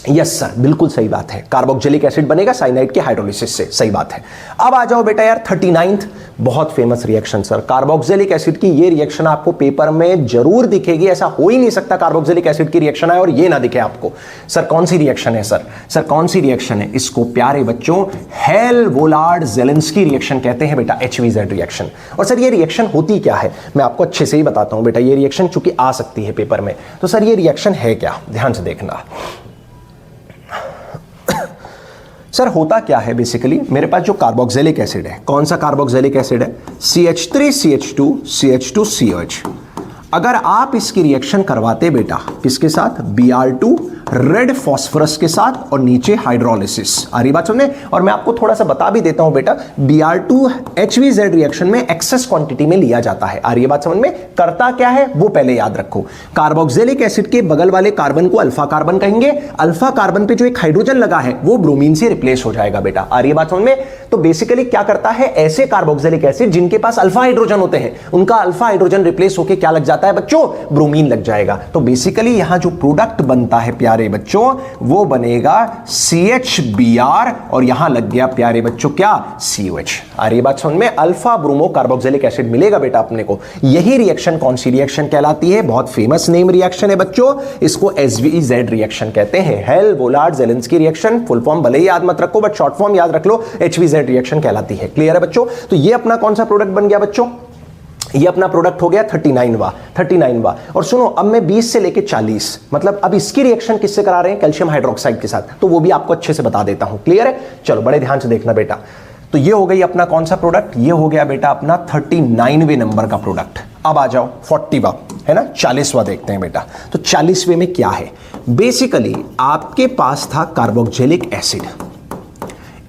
यस सर, बिल्कुल सही बात है, कार्बोक्सिलिक एसिड बनेगा साइनाइड के हाइड्रोलिसिस से, सही बात है। अब आ जाओ बेटा यार 39th, बहुत famous reaction sir, carboxylic acid की ये रिएक्शन आपको पेपर में जरूर दिखेगी। ऐसा हो ही नहीं सकता कार्बोक्सिलिक एसिड की रिएक्शन है और ये ना दिखे आपको। सर कौन सी रिएक्शन है, सर कौन सी रिएक्शन है, इसको प्यारे बच्चों हेल-वोलार्ड-ज़ेलेंस्की रिएक्शन कहते हैं बेटा, HVZ रिएक्शन। और सर ये रिएक्शन होती क्या है, मैं आपको अच्छे से ही बताता हूं बेटा। ये रिएक्शन चूंकि आ सकती है पेपर में, तो सर ये रिएक्शन है क्या, ध्यान से देखना। सर होता क्या है, बेसिकली मेरे पास जो कार्बोक्सिलिक एसिड है, कौन सा कार्बोक्सिलिक एसिड है, CH3 CH2 CH2 COH। अगर आप इसकी रिएक्शन करवाते बेटा किसके साथ, Br2 रेड फॉस्फोरस के साथ और नीचे हाइड्रोलिसिस। आ रही बात सुनने। और मैं आपको थोड़ा सा बता भी देता हूं बेटा, Br2 HVZ रिएक्शन में एक्सेस क्वांटिटी में लिया जाता है। आ रही बात समझ में। करता क्या है वो पहले याद रखो, कार्बोक्सिलिक एसिड के बगल वाले कार्बन को अल्फा कार्बन कहेंगे, अल्फा कार्बन पे जो एक हाइड्रोजन लगा है वो ब्रोमीन से रिप्लेस हो जाएगा बेटा। आ रही बात समझ में। तो बेसिकली क्या करता है, ऐसे कार्बोक्सिलिक एसिड जिनके पास अल्फा हाइड्रोजन होते हैं, उनका अल्फा हाइड्रोजन रिप्लेस होकर क्या लग जाता है बच्चों, ब्रोमीन लग जाएगा। तो बेसिकली यहां जो प्रोडक्ट बनता है प्यारे बच्चों, वो बनेगा CHBr और यहां लग गया प्यारे बच्चों क्या, COH। आ रही बात समझ में। अल्फा ब्रोमो कार्बोक्सिलिक एसिड मिलेगा बेटा अपने को। यही रिएक्शन कौन सी रिएक्शन कहलाती है, बहुत फेमस नेम रिएक्शन है बच्चों, इसको HVZ रिएक्शन कहते हैं, हेल-वोलार्ड-ज़ेलेंस्की रिएक्शन। फुल फॉर्म भले ही याद मत रखो बट शॉर्ट फॉर्म याद रख लो, HVZ रिएक्शन कहलाती है। क्लियर है बच्चों। तो ये अपना कौन सा प्रोडक्ट बन गया बच्चों, ये अपना प्रोडक्ट हो गया 39वां। और सुनो अब मैं 20 से लेके 40, मतलब अब इसकी रिएक्शन किससे करा रहे हैं, कैल्शियम हाइड्रोक्साइड के साथ, तो वो भी आपको अच्छे से बता देता हूं। क्लियर है, चलो बड़े ध्यान से देखना बेटा। तो ये हो गई अपना कौन सा प्रोडक्ट, ये हो गया बेटा अपना 39वें नंबर का प्रोडक्ट। अब आ जाओ 40वां, है ना, 40वां देखते हैं बेटा। तो 40वें में क्या है, बेसिकली आपके पास था कार्बोक्सिलिक एसिड,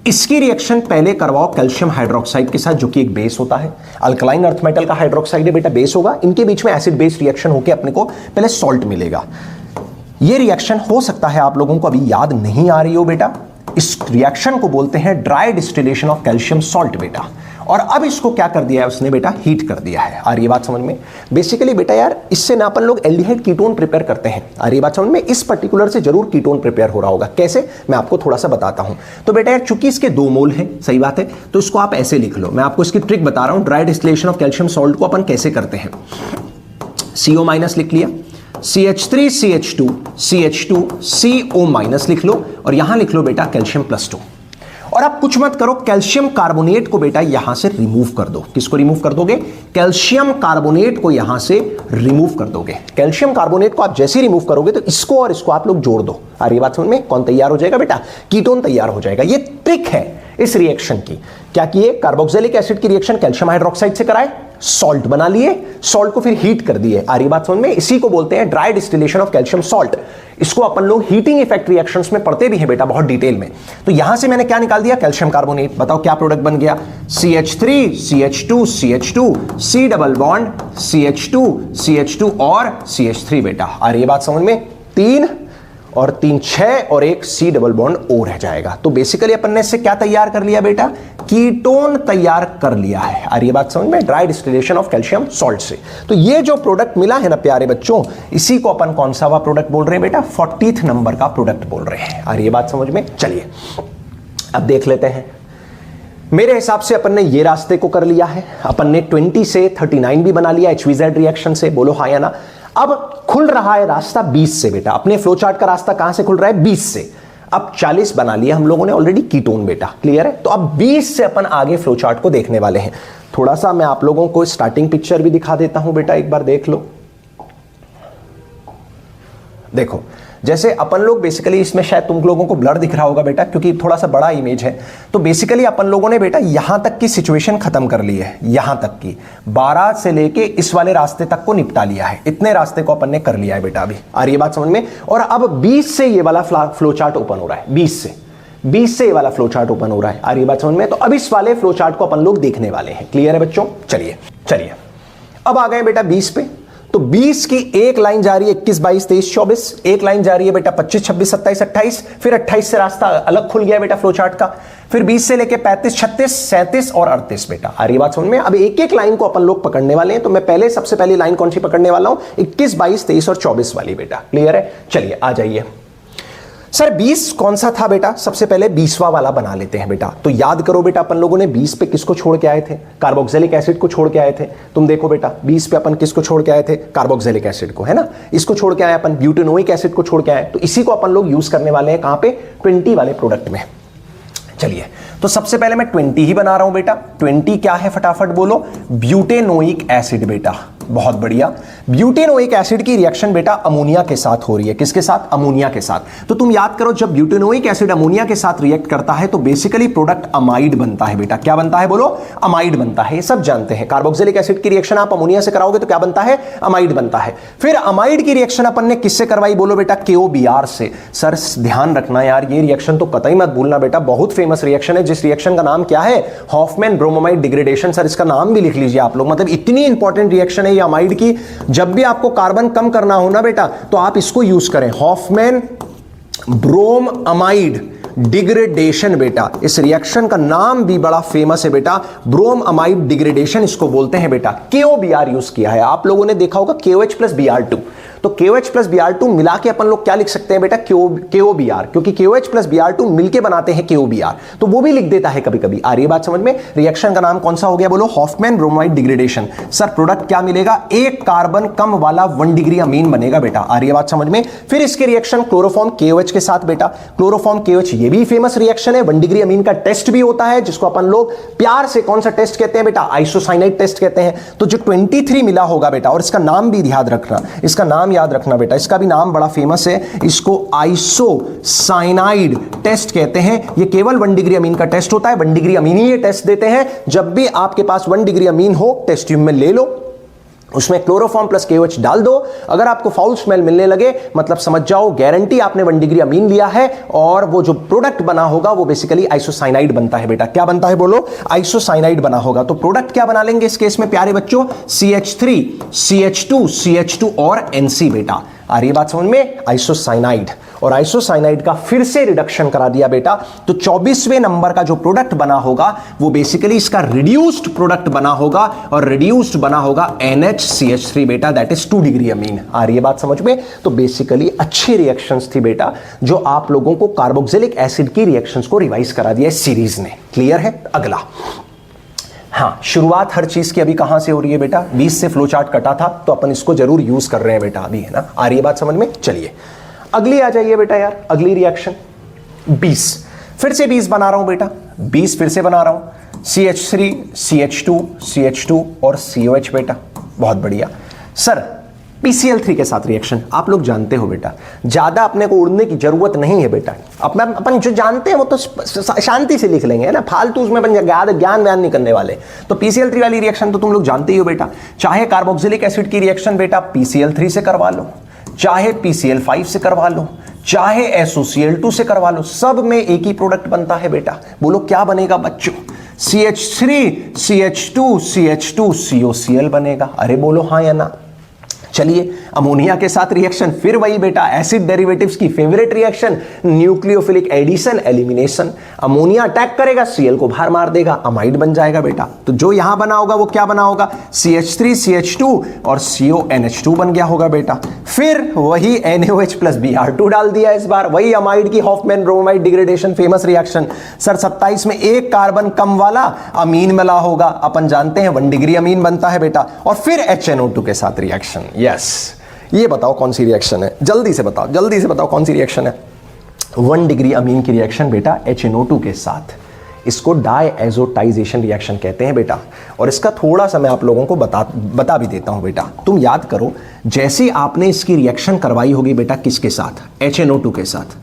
इसकी रिएक्शन पहले करवाओ कैल्शियम हाइड्रोक्साइड के साथ जो कि एक बेस होता है, अल्कलाइन अर्थ मेटल का हाइड्रोक्साइड है बेटा, बेस होगा। इनके बीच में एसिड बेस रिएक्शन होकर अपने को पहले सॉल्ट मिलेगा। ये रिएक्शन हो सकता है आप लोगों को अभी याद नहीं आ रही हो बेटा, इस रिएक्शन को बोलते हैं dry distillation of calcium salt बेटा। और अब इसको क्या कर दिया है उसने बेटा, हीट कर दिया है। आ रही बात समझ में। बेसिकली बेटा यार इससे ना अपन लोग एल्डिहाइड कीटोन प्रिपेयर करते हैं। आ रही बात समझ में। इस पर्टिकुलर से जरूर कीटोन प्रिपेयर हो रहा होगा, कैसे मैं आपको थोड़ा सा बताता हूं। तो बेटा यार चूंकि इसके 2 मोल है, सही बात है, तो इसको आप ऐसे लिख लो। मैं आपको इसकी ट्रिक बता रहा हूं, dry distillation of calcium salt को अपन कैसे करते हैं। CO- लिख लिया, CH3 CH2 CH2 CO- लिख लो और यहां लिख लो बेटा कैल्शियम +2। और आप कुछ मत करो, कैल्शियम कार्बोनेट को बेटा यहां से रिमूव कर दो। किसको रिमूव कर दोगे? कैल्शियम कार्बोनेट को यहां से रिमूव कर दोगे। कैल्शियम कार्बोनेट को आप जैसे ही रिमूव करोगे तो इसको और इसको आप लोग जोड़ दो। आ रही बात समझ में? कौन तैयार हो जाएगा बेटा? कीटोन तैयार हो जाएगा। ये ट्रिक है इस रिएक्शन की। क्या किए? कार्बोक्सिलिक एसिड की रिएक्शन कैल्शियम हाइड्रोक्साइड से कराए, सॉल्ट बना लिए, सॉल्ट को फिर हीट कर दिए। आ रही बात समझ में? इसी को बोलते हैं dry distillation of calcium salt. इसको अपन लोग हीटिंग इफेक्ट रिएक्शंस में पढ़ते भी हैं बेटा बहुत डिटेल में। तो यहां से मैंने क्या निकाल दिया? Calcium carbonate. बताओ क्या प्रोडक्ट बन गया? CH3 CH2 CH2 C double bond CH2 CH2 और CH3 बेटा। आ रही बात समझ में? 3 और 3 6 और एक C डबल बॉन्ड O रह जाएगा। तो बेसिकली अपन ने इससे क्या तैयार कर लिया बेटा? कीटोन तैयार कर लिया है। आ रही बात समझ में? Dry distillation of calcium salt से। तो ये जो प्रोडक्ट मिला है ना प्यारे बच्चों, इसी को अपन कौन सा प्रोडक्ट बोल रहे हैं बेटा? 40th नंबर का प्रोडक्ट बोल रहे हैं। आ रही बात समझ में? चलिए अब देख लेते हैं। मेरे हिसाब से अपन ने ये रास्ते को कर लिया है। अपन ने 20 से 39 भी बना लिया HVZ रिएक्शन से। बोलो हाँ या ना? अब खुल रहा है रास्ता 20 से बेटा। अपने फ्लो चार्ट का रास्ता कहां से खुल रहा है? 20 से। अब 40 बना लिया हम लोगों ने ऑलरेडी कीटोन बेटा। क्लियर है? तो अब 20 से अपन आगे फ्लो चार्ट को देखने वाले हैं। थोड़ा सा मैं आप लोगों को स्टार्टिंग पिक्चर भी दिखा देता हूं बेटा, एक बार देख लो। देखो जैसे अपन लोग बेसिकली, इसमें शायद तुम लोगों को ब्लर दिख रहा होगा बेटा क्योंकि थोड़ा सा बड़ा इमेज है। तो बेसिकली अपन लोगों ने बेटा यहां तक की सिचुएशन खत्म कर ली है। यहां तक की 12 से लेके इस वाले रास्ते तक को निपटा लिया है। इतने रास्ते को अपन ने कर लिया है बेटा अभी। आ रही है बात समझ में? और अब 20 से ये वाला फ्लो चार्ट ओपन हो रहा है। 20 से ये वाला फ्लो चार्ट ओपन हो रहा है। आ रही है बात समझ में? तो अब इस वाले फ्लो चार्ट को अपन लोग देखने वाले हैं। क्लियर है बच्चों? चलिए अब आ गए बेटा 20 पे। तो 20 की एक लाइन जा रही है 21 22 23 24, एक लाइन जा रही है बेटा 25 26 27 28, फिर 28 से रास्ता अलग खुल गया बेटा फ्लो चार्ट का। फिर 20 से लेके 35 36 37 और 38 बेटा। आ रही बात समझ में? अब एक एक लाइन को अपन लोग पकड़ने वाले हैं। तो मैं सबसे पहली लाइन कौन सी पकड़ने वाला हूं? 21 22 23 और 24 वाली बेटा। क्लियर है? चलिए आ जाइए। सर 20 कौन सा था बेटा? सबसे पहले 20वां वाला बना लेते हैं बेटा। तो याद करो बेटा, अपन लोगों ने 20 पे किसको छोड़ के आए थे? कार्बोक्सिलिक एसिड को छोड़ के आए थे। तुम देखो बेटा 20 पे अपन किसको छोड़ के आए थे? कार्बोक्सिलिक एसिड को, है ना? इसको छोड़ के आए अपन, ब्यूटेनोइक एसिड को छोड़ के आए। तो इसी को अपन लोग यूज करने वाले हैं कहां पे? 20 वाले प्रोडक्ट में। चलिए तो सबसे पहले मैं 20 ही बना रहा हूं बेटा। 20 क्या है फटाफट बोलो? ब्यूटेनोइक एसिड बेटा। बहुत बढ़िया। ब्यूटेनोइक एसिड की रिएक्शन बेटा अमोनिया के साथ हो रही है। किसके साथ? अमोनिया के साथ। तो तुम याद करो, जब ब्यूटेनोइक एसिड अमोनिया के साथ रिएक्ट करता है तो बेसिकली प्रोडक्ट अमाइड बनता है बेटा। क्या बनता है बोलो? अमाइड बनता है। ये सब जानते हैं। कार्बोक्सिलिक एसिड की रिएक्शन आप अमोनिया से कराओगे तो क्या बनता है? अमाइड बनता है। फिर अमाइड की रिएक्शन अपन ने किससे करवाई बोलो बेटा? KOBr से। सर ध्यान रखना यार, ये रिएक्शन तो कतई मत भूलना बेटा, बहुत फेमस रिएक्शन है। जिस रिएक्शन का नाम क्या है? Hoffmann bromamide degradation. सर इसका नाम भी लिख लीजिए आप लोग, मतलब इतनी इंपॉर्टेंट रिएक्शन है ये अमाइड की। जब भी आपको कार्बन कम करना हो ना बेटा तो आप इसको यूज करें, हॉफमैन ब्रोम अमाइड डिग्रेडेशन बेटा। इस रिएक्शन का नाम भी बड़ा फेमस है बेटा, ब्रोम अमाइड डिग्रेडेशन इसको बोलते हैं बेटा। KOBr यूज किया है। आप लोगों ने देखा होगा KOH प्लस Br2। तो KOH प्लस Br2 मिला के अपन लोग क्या लिख सकते हैं बेटा? KOBr, क्योंकि KOH प्लस Br2 मिलके बनाते हैं KOBr। तो वो भी लिख देता है कभी कभी। आ रही है बात समझ में? रिएक्शन का नाम कौन सा हो गया बोलो? Hoffmann bromide degradation. Sir product क्या मिलेगा? एक कार्बन कम वाला 1 डिग्री अमीन बनेगा बेटा। आ रही है बात समझ में? फिर इसके रिएक्शन क्लोरोफॉर्म KOH के साथ बेटा। क्लोरोफॉर्म KOH ये भी फेमस रिएक्शन है। 1 डिग्री अमीन का टेस्ट भी होता है, जिसको अपन लोग प्यार से कौन सा टेस्ट कहते हैं बेटा? आइसोसाइनाइड टेस्ट कहते हैं। तो जो 23 मिला होगा बेटा, और इसका नाम भी याद रखना, इसका नाम याद रखना बेटा, इसका भी नाम बड़ा फेमस है। इसको आइसोसाइनाइड टेस्ट कहते हैं। ये केवल 1 डिग्री अमीन का टेस्ट होता है। 1 डिग्री अमीन ही ये टेस्ट देते हैं। जब भी आपके पास 1 डिग्री अमीन हो, टेस्ट ट्यूब में ले लो, उसमें क्लोरोफॉर्म प्लस KOH डाल दो। अगर आपको फाउल स्मेल मिलने लगे, मतलब समझ जाओ गारंटी आपने 1 डिग्री अमीन लिया है, और वो जो प्रोडक्ट बना होगा वो बेसिकली आइसोसाइनाइड बनता है बेटा। क्या बनता है बोलो? आइसोसाइनाइड बना होगा। तो प्रोडक्ट क्या बना लेंगे इस केस में प्यारे बच्चों? CH3 CH2 और NC बेटा। आ रही बात समझ में? आइसोसाइनाइड। और आइसोसाइनाइड का फिर से रिडक्शन करा दिया बेटा। तो 24वें नंबर का जो प्रोडक्ट बना होगा वो बेसिकली इसका रिड्यूस्ड प्रोडक्ट बना होगा, और रिड्यूस्ड बना होगा NHCH3 बेटा, दैट इज 2 डिग्री अमीन। आ रही है बात समझ में? तो बेसिकली अच्छी रिएक्शंस थी बेटा, जो आप लोगों को कार्बोक्सिलिक एसिड की रिएक्शंस को रिवाइज करा दिया इस सीरीज ने। क्लियर है? अगला, हाँ, शुरुआत हर चीज की अभी कहां से हो रही है बेटा? 20 से फ्लो चार्ट कटा था, तो अपन इसको जरूर यूज कर रहे हैं बेटा अभी, है ना? आ रही है बात समझ में? चलिए अगली आ जाइए बेटा यार, अगली रिएक्शन 20। फिर से 20 बना रहा हूं बेटा। 20 फिर से बना रहा हूं, CH3 CH2 CH2 और COH बेटा, बहुत बढ़िया। सर PCl3 के साथ रिएक्शन आप लोग जानते हो बेटा, ज्यादा अपने को उड़ने की जरूरत नहीं है बेटा, अपन जो जानते हैं वो तो शांति से लिख लेंगे, है ना, फालतू उसमें अपन ज्ञान व्यान नहीं करने वाले। तो PCl3 वाली रिएक्शन तो तुम लोग जानते ही हो बेटा, चाहे कार्बोक्सिलिक एसिड की रिएक्शन बेटा PCl3 से करवा लो, चाहे PCl5 से करवा लो, चाहे SOCl2 से करवा लो, सब में एक ही प्रोडक्ट बनता है बेटा। बोलो क्या बनेगा बच्चों? CH3 CH2 CH2 COCl बनेगा। अरे बोलो हाँ या ना। चलिए अमोनिया के साथ रिएक्शन, फिर वही बेटा एसिड डेरिवेटिव्स की favourite reaction, nucleophilic addition elimination. Ammonia attack करेगा, Cl को बाहर मार देगा, अमाइड बन जाएगा बेटा। तो जो यहां बना होगा वो क्या बना होगा? CH3 CH2 और CONH2 बन गया होगा बेटा। फिर वही NaOH प्लस Br2 डाल दिया, इस बार वही अमाइड की Hoffmann bromide degradation famous reaction. Sir 27 में एक कार्बन कम वाला अमीन मिला होगा, अपन जानते हैं 1 डिग्री अमीन बनता है बेटा। और फिर HNO2 के साथ रिएक्शन। यस, ये बताओ कौन सी रिएक्शन है, जल्दी से बताओ, जल्दी से बताओ कौन सी रिएक्शन है? 1 डिग्री अमीन की रिएक्शन बेटा HNO2 के साथ, इसको डायएजोटाइजेशन रिएक्शन कहते हैं बेटा। और इसका थोड़ा सा मैं आप लोगों को बता भी देता हूं बेटा। तुम याद करो, जैसे आपने इसकी रिएक्शन करवाई होगी बेटा किसके साथ? HNO2 के साथ।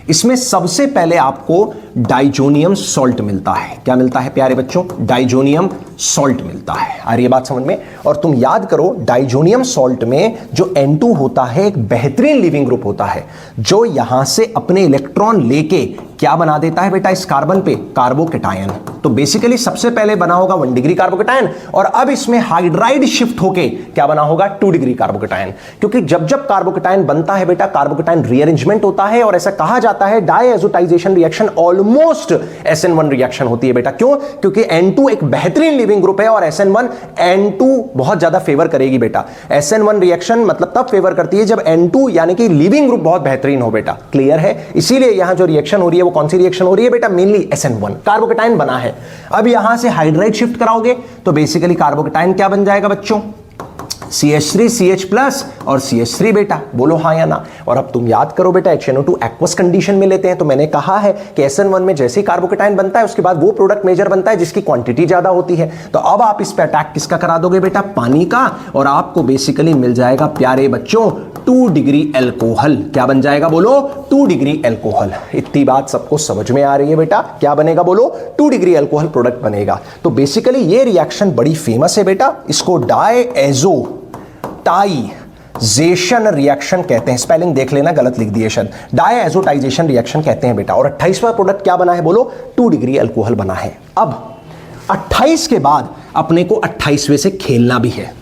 इसमें सबसे पहले आपको डाइजोनियम सॉल्ट मिलता है। क्या मिलता है प्यारे बच्चों? डाइजोनियम सॉल्ट मिलता है। आ रही है बात समझ में? और तुम याद करो, डाइजोनियम सॉल्ट में जो N2 होता है एक बेहतरीन लिविंग ग्रुप होता है, जो यहां से अपने इलेक्ट्रॉन लेके क्या बना देता है बेटा इस कार्बन पे? कार्बोकेटायन। तो बेसिकली सबसे पहले बना होगा 1 डिग्री कार्बोकेटायन, और अब इसमें हाइड्राइड शिफ्ट होके क्या बना होगा? 2 डिग्री कार्बोकेटायन। क्योंकि जब जब कार्बोकेटायन बनता है बेटा, कार्बोकेटायन रीअरेंजमेंट होता है, और ऐसा कहा जाता है डायएजोटाइजेशन रिएक्शन ऑलमोस्ट SN1 रिएक्शन होती है बेटा। क्यों? क्योंकि N2 एक बेहतरीन लिविंग ग्रुप है और SN1 N2 बहुत ज्यादा फेवर करेगी बेटा। SN1 रिएक्शन मतलब तब फेवर करती है जब N2 यानी कि लिविंग ग्रुप बहुत बेहतरीन हो बेटा। क्लियर है? इसीलिए यहां जो रिएक्शन हो रही है वो कौन सी रिएक्शन हो रही है बेटा? मेनली SN1, कार्बोकेटायन बना है। अब यहां से हाइड्राइड शिफ्ट कराओगे तो बेसिकली कार्बोकेटायन क्या बन जाएगा बच्चों? CH3 CH प्लस और CH3 बेटा। बोलो हाँ या ना। और अब तुम याद करो बेटा, HNO2 एक्वस कंडीशन में लेते हैं, तो मैंने कहा है कि SN1 में जैसे ही कार्बोकेटायन बनता है उसके बाद वो प्रोडक्ट मेजर बनता है जिसकी क्वांटिटी ज्यादा होती है। तो अब आप इस पे अटैक किसका करा दोगे बेटा? पानी का। और आपको बेसिकली मिल जाएगा प्यारे बच्चों 2 डिग्री एल्कोहल। क्या बन जाएगा बोलो? 2 डिग्री एल्कोहल। इतनी बात सबको समझ में आ रही है बेटा? क्या बनेगा बोलो? 2 डिग्री एल्कोहल प्रोडक्ट बनेगा। तो बेसिकली ये रिएक्शन बड़ी फेमस है बेटा, इसको डायएजोटाइजेशन रिएक्शन कहते हैं। स्पेलिंग देख लेना, गलत लिख दिए शायद। डायएजोटाइजेशन रिएक्शन कहते हैं बेटा। और 28वां प्रोडक्ट क्या बना है बोलो? 2 डिग्री अल्कोहल बना है। अब 28 के बाद अपने को 28वें से खेलना भी है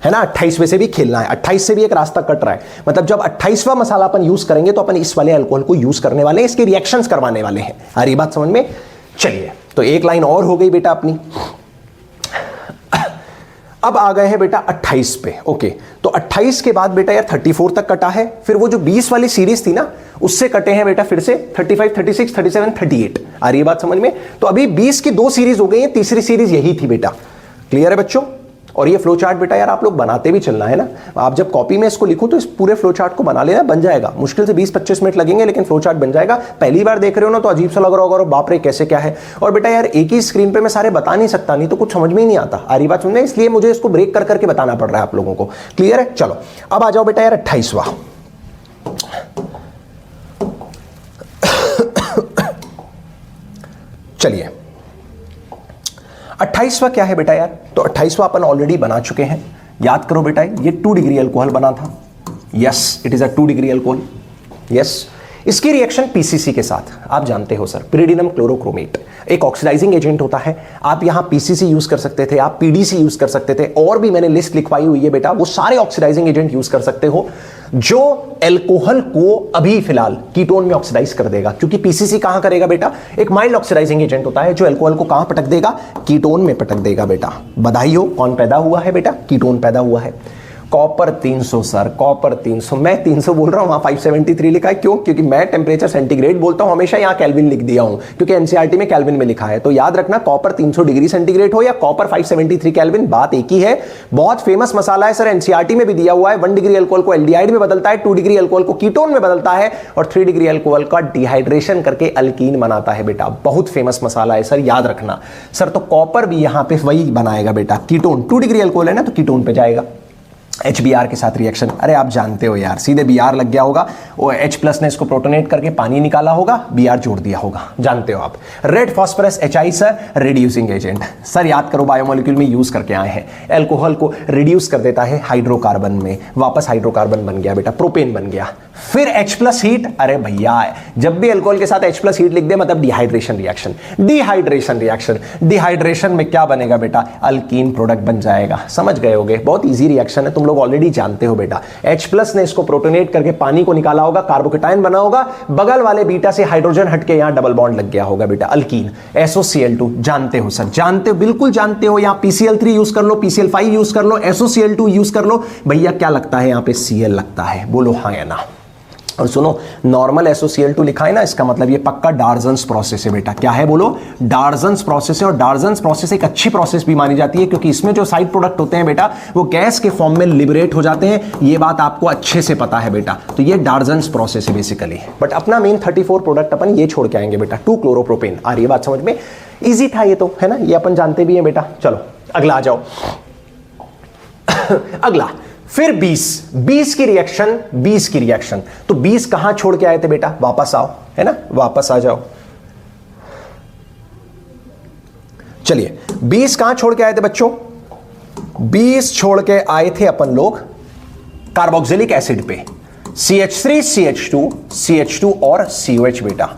ना? 28वें से भी खेलना है, 28 से भी एक रास्ता कट रहा है। मतलब जब 28वां मसाला अपन यूज करेंगे तो अपन इस वाले अल्कोहल को यूज करने वाले हैं, इसके रिएक्शंस करवाने वाले हैं। आ रही बात समझ में? चलिए, तो एक लाइन और हो गई बेटा अपनी। अब आ गए हैं बेटा 28 पे। ओके, तो 28 के बाद बेटा यार 34 तक कटा है, फिर वो जो 20 वाली सीरीज थी ना उससे कटे हैं बेटा फिर से 35 36 37 38। आ रही है बात समझ में? तो अभी 20 की 2 सीरीज हो गई है, तीसरी सीरीज यही थी बेटा। क्लियर है बच्चों? और ये फ्लो चार्ट बेटा यार आप लोग बनाते भी चलना है ना। आप जब कॉपी में इसको लिखो तो इस पूरे फ्लो चार्ट को बना लेना, बन जाएगा। मुश्किल से 20-25 मिनट लगेंगे लेकिन फ्लो चार्ट बन जाएगा। पहली बार देख रहे हो ना तो अजीब सा लग रहा होगा, और बाप रे कैसे क्या है। और बेटा यार एक ही स्क्रीन पे मैं सारे बता नहीं सकता, नहीं तो कुछ समझ में ही नहीं आता। आ रही बात समझ में? इसलिए मुझे इसको ब्रेक कर करके बताना पड़ रहा है आप लोगों को। क्लियर है? चलो अब आ जाओ बेटा यार 28वां। चलिए 28वां क्या है बेटा यार? तो 28वां अपन ऑलरेडी बना चुके हैं। याद करो बेटा, ये 2 डिग्री अल्कोहल बना था। Yes, it is a 2 degree alcohol. Yes, इसकी रिएक्शन पीसीसी के साथ, आप जानते हो सर, पिरिडिनम क्लोरोक्रोमेट एक ऑक्सीडाइजिंग एजेंट होता है। आप यहां पीसीसी यूज कर सकते थे, आप पीडीसी यूज कर सकते थे, और भी मैंने लिस्ट लिखवाई हुई है बेटा। वो सारे ऑक्सीडाइजिंग एजेंट यूज कर सकते हो जो एल्कोहल को अभी फिलहाल कीटोन में ऑक्सीडाइज कर देगा। क्योंकि पीसीसी कहां करेगा बेटा? एक माइल्ड ऑक्सीडाइजिंग एजेंट होता है जो एल्कोहल को कहां पटक देगा? कीटोन में पटक देगा बेटा। बधाई हो, कौन पैदा हुआ है बेटा? कीटोन पैदा हुआ है। कॉपर 300 सर, कॉपर 300, मैं 300 बोल रहा हूं, वहां 573 लिखा है। क्यों? क्योंकि मैं टेम्परेचर सेंटीग्रेड बोलता हूं हमेशा, यहां केल्विन लिख दिया हूं क्योंकि एनसीईआरटी में केल्विन में लिखा है। तो याद रखना, कॉपर 300 डिग्री सेंटीग्रेड हो या कॉपर 573 केल्विन, बात एक ही है। बहुत फेमस मसाला है सर, एनसीईआरटी में भी दिया हुआ है। 1 डिग्री अल्कोहल को एल्डिहाइड में बदलता है, 2 डिग्री अल्कोहल को कीटोन में बदलता है, और 3 डिग्री अल्कोहल का डिहाइड्रेशन करके अल्कीन बनाता है बेटा। बहुत फेमस मसाला है सर, याद रखना। सर तो कॉपर भी यहां पे वही बनाएगा बेटा, कीटोन। 2 डिग्री अल्कोहल है ना, तो कीटोन पे जाएगा HBr के साथ रिएक्शन। अरे आप जानते हो यार, सीधे Br लग गया होगा, वो H+ ने इसको प्रोटोनेट करके पानी निकाला होगा, Br जोड़ दिया होगा, जानते हो आप। Red phosphorus HI sir, reducing agent. Sir याद करो, बायोमोलिक्यूल में यूज करके आए हैं। एल्कोहल को रिड्यूस कर देता है हाइड्रोकार्बन में, वापस हाइड्रोकार्बन बन गया बेटा, प्रोपेन बन गया। फिर H+ हीट, अरे भैया जब भी अल्कोहल के साथ H+ हीट लिख दे मतलब dehydration reaction. Dehydration reaction, dehydration में क्या बनेगा बेटा? अल्कीन प्रोडक्ट बन जाएगा। समझ गए होगे, बहुत इजी रिएक्शन है, तुम लोग ऑलरेडी जानते हो बेटा। H+ ने इसको प्रोटोनेट करके पानी को निकाला होगा, कार्बोकेटायन बना होगा, बगल वाले बीटा से हाइड्रोजन हटके यहां डबल बॉन्ड लग गया होगा बेटा, अल्कीन। SOCl2 जानते हो सर, जानते हो, बिल्कुल जानते हो। यहां PCl3 यूज कर लो, PCl5 यूज कर लो, SOCl2 यूज कर लो। भैया क्या लगता है? यहां पे Cl लगता है, बोलो हां या ना। और सुनो, नॉर्मल SOCl2 लिखा है ना, इसका मतलब ये पक्का डार्जन्स प्रोसेस है बेटा। क्या है बोलो? डार्जन्स प्रोसेस है। और डार्जन्स प्रोसेस एक अच्छी प्रोसेस भी मानी जाती है क्योंकि इसमें जो साइड प्रोडक्ट होते हैं बेटा, वो गैस के फॉर्म में लिबरेट हो जाते हैं। ये बात आपको अच्छे से पता है बेटा। तो ये डार्जन्स प्रोसेस है बेसिकली। बट अपना मेन 34 प्रोडक्ट अपन ये छोड़ के आएंगे बेटा, 2-क्लोरोप्रोपेन। आ रही है बात समझ में? ईजी था ये तो, है ना, ये अपन जानते भी हैं बेटा। चलो अगला आ जाओ। अगला फिर 20 की रिएक्शन, 20 की रिएक्शन। तो 20 कहां छोड़ के आए थे बेटा? वापस आओ, है ना, वापस आ जाओ। चलिए 20 कहां छोड़ के आए थे बच्चों? 20 छोड़ के आए थे अपन लोग कार्बोक्सिलिक एसिड पे, CH3 CH2 CH2 और COH बेटा।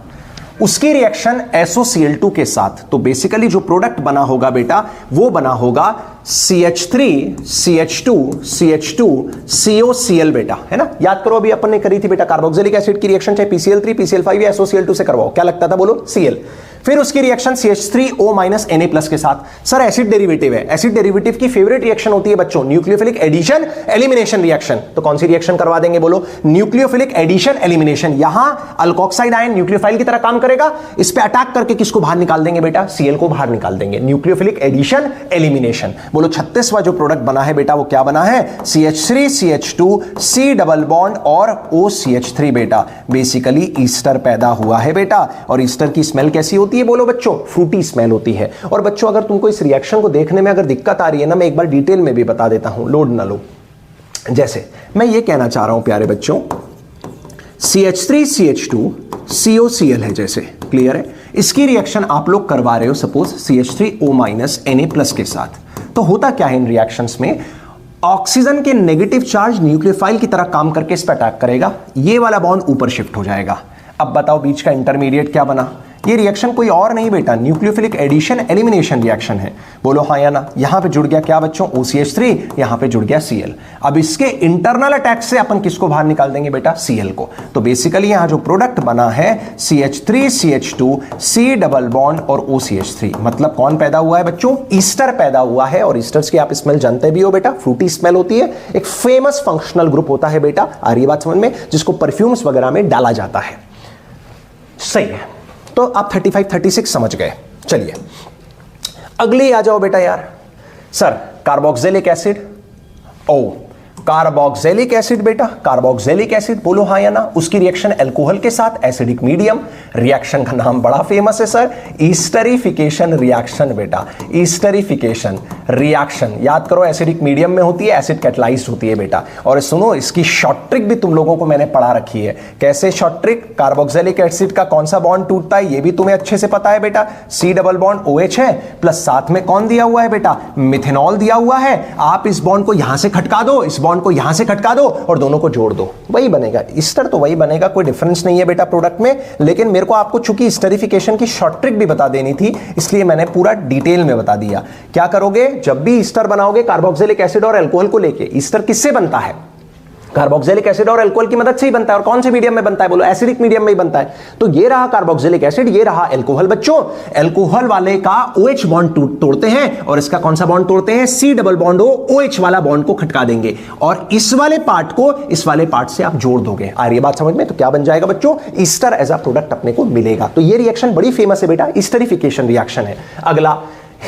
उसकी रिएक्शन SOCl2 के साथ। तो बेसिकली जो प्रोडक्ट बना होगा बेटा, वो बना होगा CH3 CH2 CH2 COCl बेटा, है ना। याद करो, अभी अपन ने करी थी बेटा कार्बोक्सिलिक एसिड की रिएक्शन, चाहे PCl3 PCl5 या SOCl2 से करवाओ। क्या लगता था बोलो? Cl। फिर उसकी रिएक्शन CH3O- Na+ के साथ। सर एसिड डेरिवेटिव है, एसिड डेरिवेटिव की फेवरेट रिएक्शन होती है बच्चों न्यूक्लियोफिलिक एडिशन एलिमिनेशन रिएक्शन। तो कौन सी रिएक्शन करवा देंगे बोलो? Nucleophilic addition elimination. यहां अल्कोक्साइड आयन न्यूक्लियोफाइल की तरह काम करेगा, इस पे अटैक करके किसको बाहर निकाल देंगे बेटा? Cl को बाहर निकाल देंगे। Nucleophilic addition elimination. बोलो 36वां जो प्रोडक्ट बना है बेटा, वो क्या बना है? CH3 CH2 C double bond और OCH3 बेटा। बेसिकली ईस्टर पैदा हुआ है बेटा। और ईस्टर की स्मेल कैसी होती है बोलो बच्चों? फ्रूटी स्मेल होती है। और बच्चों अगर तुमको इस रिएक्शन को देखने में अगर दिक्कत आ रही है ना, मैं एक बार डिटेल में भी बता देता हूं, लोड ना लो। जैसे मैं ये कहना चाह रहा हूं प्यारे बच्चों, CH3 CH2 COCl है जैसे, क्लियर है? इसकी रिएक्शन आप लोग करवा रहे हो सपोज CH3O- Na+ के साथ। तो होता क्या है इन रिएक्शंस में? ऑक्सीजन के नेगेटिव चार्ज न्यूक्लियोफाइल की तरह काम करके इस पर अटैक करेगा, ये वाला बॉन्ड ऊपर शिफ्ट हो जाएगा। अब बताओ बीच का इंटरमीडिएट क्या बना? ये रिएक्शन कोई और नहीं बेटा, न्यूक्लियोफिलिक एडिशन एलिमिनेशन रिएक्शन है। बोलो हाँ या ना। यहां पे जुड़ गया क्या बच्चों? OCH3, यहां पे जुड़ गया Cl। अब इसके इंटरनल अटैक से अपन किसको बाहर निकाल देंगे बेटा? Cl को। तो बेसिकली यहां जो प्रोडक्ट बना है CH3 CH2 C double bond और OCH3, मतलब कौन पैदा हुआ है बच्चों? ईस्टर पैदा हुआ है। और ईस्टर्स की आप स्मेल जानते भी हो बेटा, फ्रूटी स्मेल होती है। एक फेमस फंक्शनल ग्रुप होता है बेटा, आ रही बात समझ में, जिसको परफ्यूम्स वगैरह में डाला जाता है। सही है, तो आप 35-36 समझ गए। चलिए अगली आ जाओ बेटा यार। सर कार्बोक्सिलिक एसिड, ओ कार्बोक्सिलिक एसिड बेटा, कार्बोक्सिलिक एसिड, बोलो हाँ या ना। उसकी रिएक्शन अल्कोहल के साथ, एसिडिक मीडियम। रिएक्शन का नाम बड़ा फेमस है सर, ईस्टरिफिकेशन रिएक्शन बेटा। ईस्टरिफिकेशन रिएक्शन याद करो, एसिडिक मीडियम में होती है, एसिड कैटलाइज्ड होती है बेटा। और सुनो, इसकी शॉर्ट ट्रिक भी तुम लोगों को मैंने पढ़ा रखी है। कैसे शॉर्ट ट्रिक? कार्बोक्सिलिक एसिड का कौन सा बॉन्ड टूटता है ये भी तुम्हें अच्छे से पता है बेटा। C डबल बॉन्ड OH है, प्लस साथ में कौन दिया हुआ है बेटा? मिथेनॉल दिया हुआ है। आप इस बॉन्ड को यहां से खटका दो, इस बॉन्ड को यहां से खटका दो और दोनों को जोड़ दो, वही बनेगा ईस्टर। तो वही बनेगा, कोई डिफरेंस नहीं है बेटा प्रोडक्ट में। लेकिन मेरे को आपको चूंकि ईस्टरिफिकेशन की शॉर्ट ट्रिक भी बता देनी थी, इसलिए मैंने पूरा डिटेल में बता दिया। क्या करोगे जब भी ईस्टर बनाओगे कार्बोक्सिलिक एसिड और अल्कोहल को लेके? ईस्टर किससे बनता है? कार्बोक्सिलिक एसिड और अल्कोहल की मदद से ही बनता है। और कौन से मीडियम में बनता है बोलो? एसिडिक मीडियम में ही बनता है। तो ये रहा कार्बोक्सिलिक एसिड, ये रहा अल्कोहल। बच्चों अल्कोहल वाले का OH बॉन्ड तोड़ते हैं और इसका कौन सा बॉन्ड तोड़ते हैं? C डबल बॉन्ड OH वाला बॉन्ड को खटका देंगे और इस वाले पार्ट को इस वाले पार्ट से आप जोड़ दोगे। आ रही है बात समझ में? तो क्या बन जाएगा बच्चों? ईस्टर एज अ प्रोडक्ट अपने को मिलेगा। तो ये रिएक्शन बड़ी फेमस है बेटा, ईस्टरिफिकेशन रिएक्शन है। अगला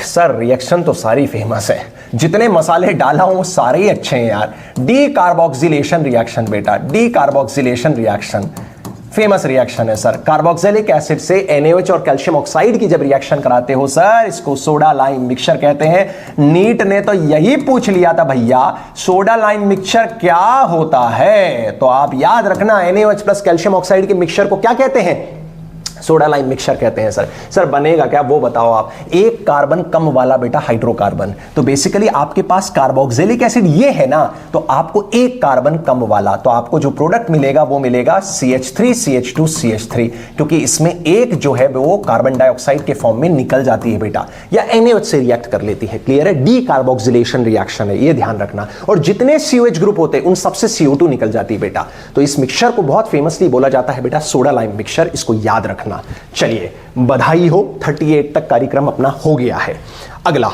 सर रिएक्शन तो सारी फेमस है, जितने मसाले डाला हूं वो सारे ही अच्छे हैं यार। डी कार्बोक्सिलेशन रिएक्शन बेटा, D carboxylation reaction famous reaction है सर। कार्बोक्सिलिक एसिड से NaOH और कैल्शियम ऑक्साइड की जब रिएक्शन कराते हो सर, इसको सोडा लाइम मिक्सचर कहते हैं। नीट ने तो यही पूछ लिया था भैया, सोडा लाइम मिक्सचर क्या होता है? तो आप याद रखना, NaOH प्लस कैल्शियम ऑक्साइड के मिक्सचर को क्या कहते हैं? सोडा लाइम मिक्सचर कहते हैं सर। सर बनेगा क्या वो बताओ आप? एक कार्बन कम वाला बेटा हाइड्रोकार्बन। तो बेसिकली आपके पास कार्बोक्सिलिक एसिड ये है ना, तो आपको एक कार्बन कम वाला, तो आपको जो प्रोडक्ट मिलेगा वो मिलेगा CH3 CH2 CH3, क्योंकि इसमें एक जो है वो कार्बन डाइऑक्साइड के फॉर्म में निकल जाती है बेटा, या NaOH से रिएक्ट कर लेती है। क्लियर है? डी कार्बोक्सिलेशन रिएक्शन है, ये ध्यान रखना। और जितने COH ग्रुप होते हैं उन सबसे CO2 निकल जाती है बेटा। तो इस मिक्सचर को बहुत फेमसली बोला जाता है बेटा सोडा लाइम मिक्सचर, इसको याद रखना। चलिए बधाई हो, 38 तक कार्यक्रम अपना हो गया है। अगला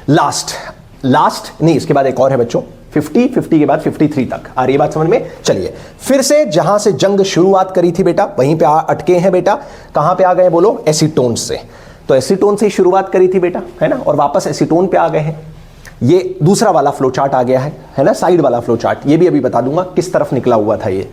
लास्ट नहीं, इसके बाद एक और है बच्चों, 50 के बाद 53 तक। आ रही बात समझ में? चलिए फिर से जहां से जंग शुरुआत करी थी बेटा वहीं पे अटके हैं बेटा। कहां पे आ गए बोलो? एसीटोन से। तो एसीटोन से ही शुरुआत करी थी बेटा, है ना, और वापस एसीटोन पे आ गए हैं। ये दूसरा वाला फ्लो चार्ट आ गया है ना, साइड वाला फ्लो चार्ट। ये भी अभी बता दूंगा किस तरफ निकला हुआ था ये।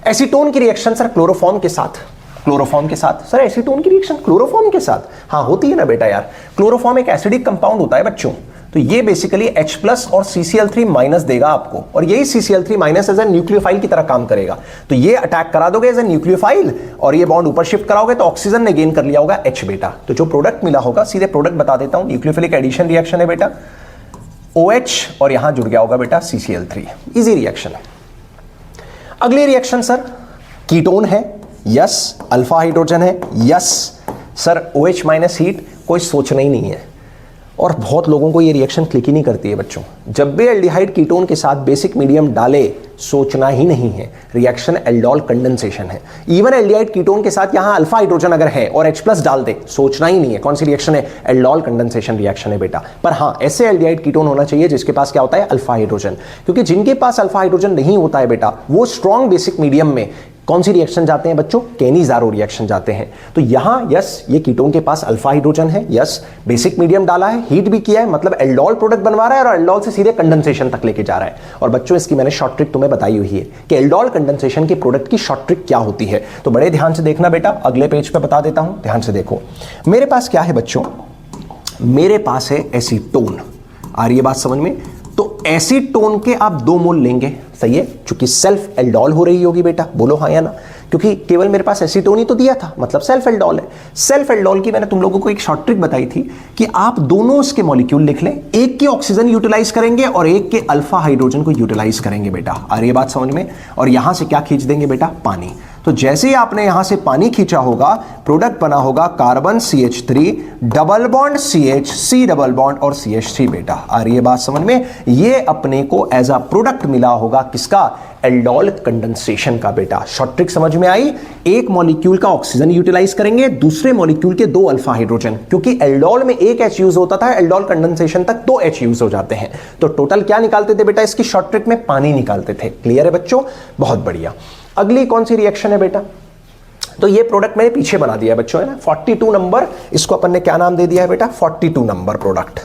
एसीटोन की रिएक्शन सर क्लोरोफॉर्म के साथ सर एसीटोन की रिएक्शन क्लोरोफॉर्म के साथ, हाँ होती है ना बेटा यार। क्लोरोफॉर्म एक एसिडिक कंपाउंड होता है बच्चों, तो ये बेसिकली H+ और CCl3- देगा आपको, और यही CCl3- एज ए न्यूक्लियोफाइल की तरह काम करेगा। तो ये अटैक करा दोगे एज ए न्यूक्लियोफाइल और ये बॉन्ड ऊपर शिफ्ट कराओगे तो ऑक्सीजन ने गेन कर लिया होगा H बेटा। तो जो प्रोडक्ट मिला होगा, सीधे प्रोडक्ट बता देता हूं, न्यूक्लियोफिलिक एडिशन रिएक्शन है बेटा, OH और यहां जुड़ गया होगा बेटा CCl3। इजी रिएक्शन है। अगली रिएक्शन सर कीटोन है, यस। अल्फा हाइड्रोजन है, यस सर। OH- हीट, कोई सोचना ही नहीं है। और बहुत लोगों को ये रिएक्शन क्लिक ही नहीं करती है बच्चों। जब भी एल्डिहाइड कीटोन के साथ बेसिक मीडियम डाले, सोचना ही नहीं है, रिएक्शन एल्डोल कंडेंसेशन है। इवन एल्डिहाइड कीटोन के साथ यहां अल्फा हाइड्रोजन अगर है और H+ डाल दे, सोचना ही नहीं है। कौन सी रिएक्शन है? एल्डोल कंडेंसेशन रिएक्शन है बेटा। पर हां, ऐसे एल्डिहाइड कीटोन होना चाहिए जिसके पास क्या होता है? Alpha hydrogen. क्योंकि जिनके पास अल्फा हाइड्रोजन नहीं होता है बेटा, वो स्ट्रॉन्ग बेसिक मीडियम में कौन सी रिएक्शन जाते हैं बच्चों? केनिज़ारो रिएक्शन जाते हैं। तो यहां यस, ये कीटोन के पास अल्फा हाइड्रोजन है, यस, बेसिक मीडियम डाला है, हीट भी किया है, मतलब एल्डोल प्रोडक्ट बनवा रहा है और एल्डोल से सीधे कंडेंसेशन तक लेके जा रहा है। और बच्चों इसकी मैंने शॉर्ट ट्रिक तुम्हें बताई हुई है कि एल्डोल कंडेंसेशन के प्रोडक्ट की शॉर्ट ट्रिक क्या होती है। तो बड़े ध्यान से देखना बेटा, अगले पेज पे बता देता हूं, ध्यान से देखो। मेरे पास क्या है बच्चों? मेरे पास है एसीटोन। आ रही है बात समझ में? तो एसीटोन के आप 2 मोल लेंगे, सही है, चूंकि सेल्फ एल्डोल हो रही होगी बेटा, बोलो हाँ या ना, क्योंकि केवल मेरे पास एसीटोन ही तो दिया था, मतलब सेल्फ एल्डोल है। सेल्फ एल्डोल की मैंने तुम लोगों को एक शॉर्ट ट्रिक बताई थी कि आप दोनों इसके मॉलिक्यूल लिख लें, एक के ऑक्सीजन यूटिलाइज करेंगे और एक के अल्फा हाइड्रोजन को यूटिलाइज करेंगे बेटा। आ रही है बात समझ में? और यहां से क्या खींच देंगे बेटा? पानी। तो जैसे ही आपने यहां से पानी खींचा होगा, प्रोडक्ट बना होगा carbon CH3 double bond CH, C double bond और CH3 बेटा। आ रही है बात समझ में? ये अपने को एज अ प्रोडक्ट मिला होगा किसका? एल्डोल कंडेंसेशन का बेटा। शॉर्ट ट्रिक समझ में आई? एक मॉलिक्यूल का ऑक्सीजन यूटिलाइज करेंगे, दूसरे मॉलिक्यूल के 2 अल्फा हाइड्रोजन, क्योंकि एल्डोल में एक H यूज होता था, एल्डोल कंडेंसेशन तक 2 H यूज हो जाते हैं। तो टोटल क्या निकालते थे बेटा? इसकी शॉर्ट ट्रिक में पानी निकालते थे। क्लियर है बच्चों? बहुत बढ़िया। अगली कौन सी रिएक्शन है बेटा? तो ये प्रोडक्ट मैंने पीछे बना दिया है बच्चों, है ना, 42 नंबर। इसको अपन ने क्या नाम दे दिया है बेटा? 42 नंबर प्रोडक्ट।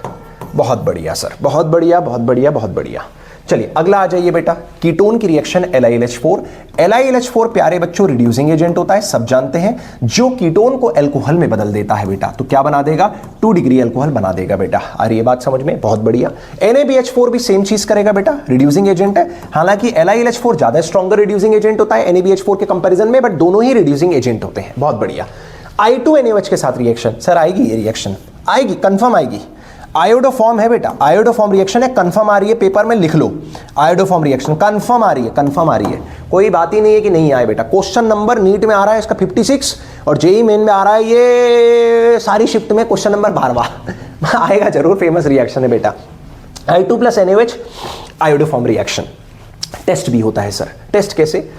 बहुत बढ़िया सर, बहुत बढ़िया, बहुत बढ़िया, बहुत बढ़िया। चलिए अगला आ जाइए बेटा, कीटोन की रिएक्शन LiLH4। LiLH4 प्यारे बच्चों रिड्यूसिंग एजेंट होता है, सब जानते हैं, जो कीटोन को अल्कोहल में बदल देता है बेटा। तो क्या बना देगा? 2 डिग्री अल्कोहल बना देगा बेटा। आ रही है बात समझ में? बहुत बढ़िया। NaBH4 भी सेम चीज करेगा बेटा, रिड्यूसिंग एजेंट है। हालांकि LiLH4 ज्यादा स्ट्रॉन्गर रिड्यूसिंग एजेंट होता है NaBH4 के कंपेरिजन में, बट दोनों ही रिड्यूसिंग एजेंट होते हैं। बहुत बढ़िया। I2NaOH के साथ रिएक्शन सर आएगी, ये रिएक्शन आएगी, कंफर्म आएगी। आयोडोफॉर्म है बेटा, आयोडोफॉर्म रिएक्शन है, कंफर्म आ रही है, पेपर में लिख लो। आयोडोफॉर्म रिएक्शन कंफर्म आ रही है, कंफर्म आ रही है, कोई बात ही नहीं है कि नहीं आए बेटा। क्वेश्चन नंबर नीट में आ रहा है इसका 56 और जेई मेन में आ रहा है ये सारी शिफ्ट में क्वेश्चन नंबर 12 आएगा जरूर। फेमस रिएक्शन है बेटा। I2 plus NaOH iodoform reaction test भी होता है सर। टेस्ट कैसे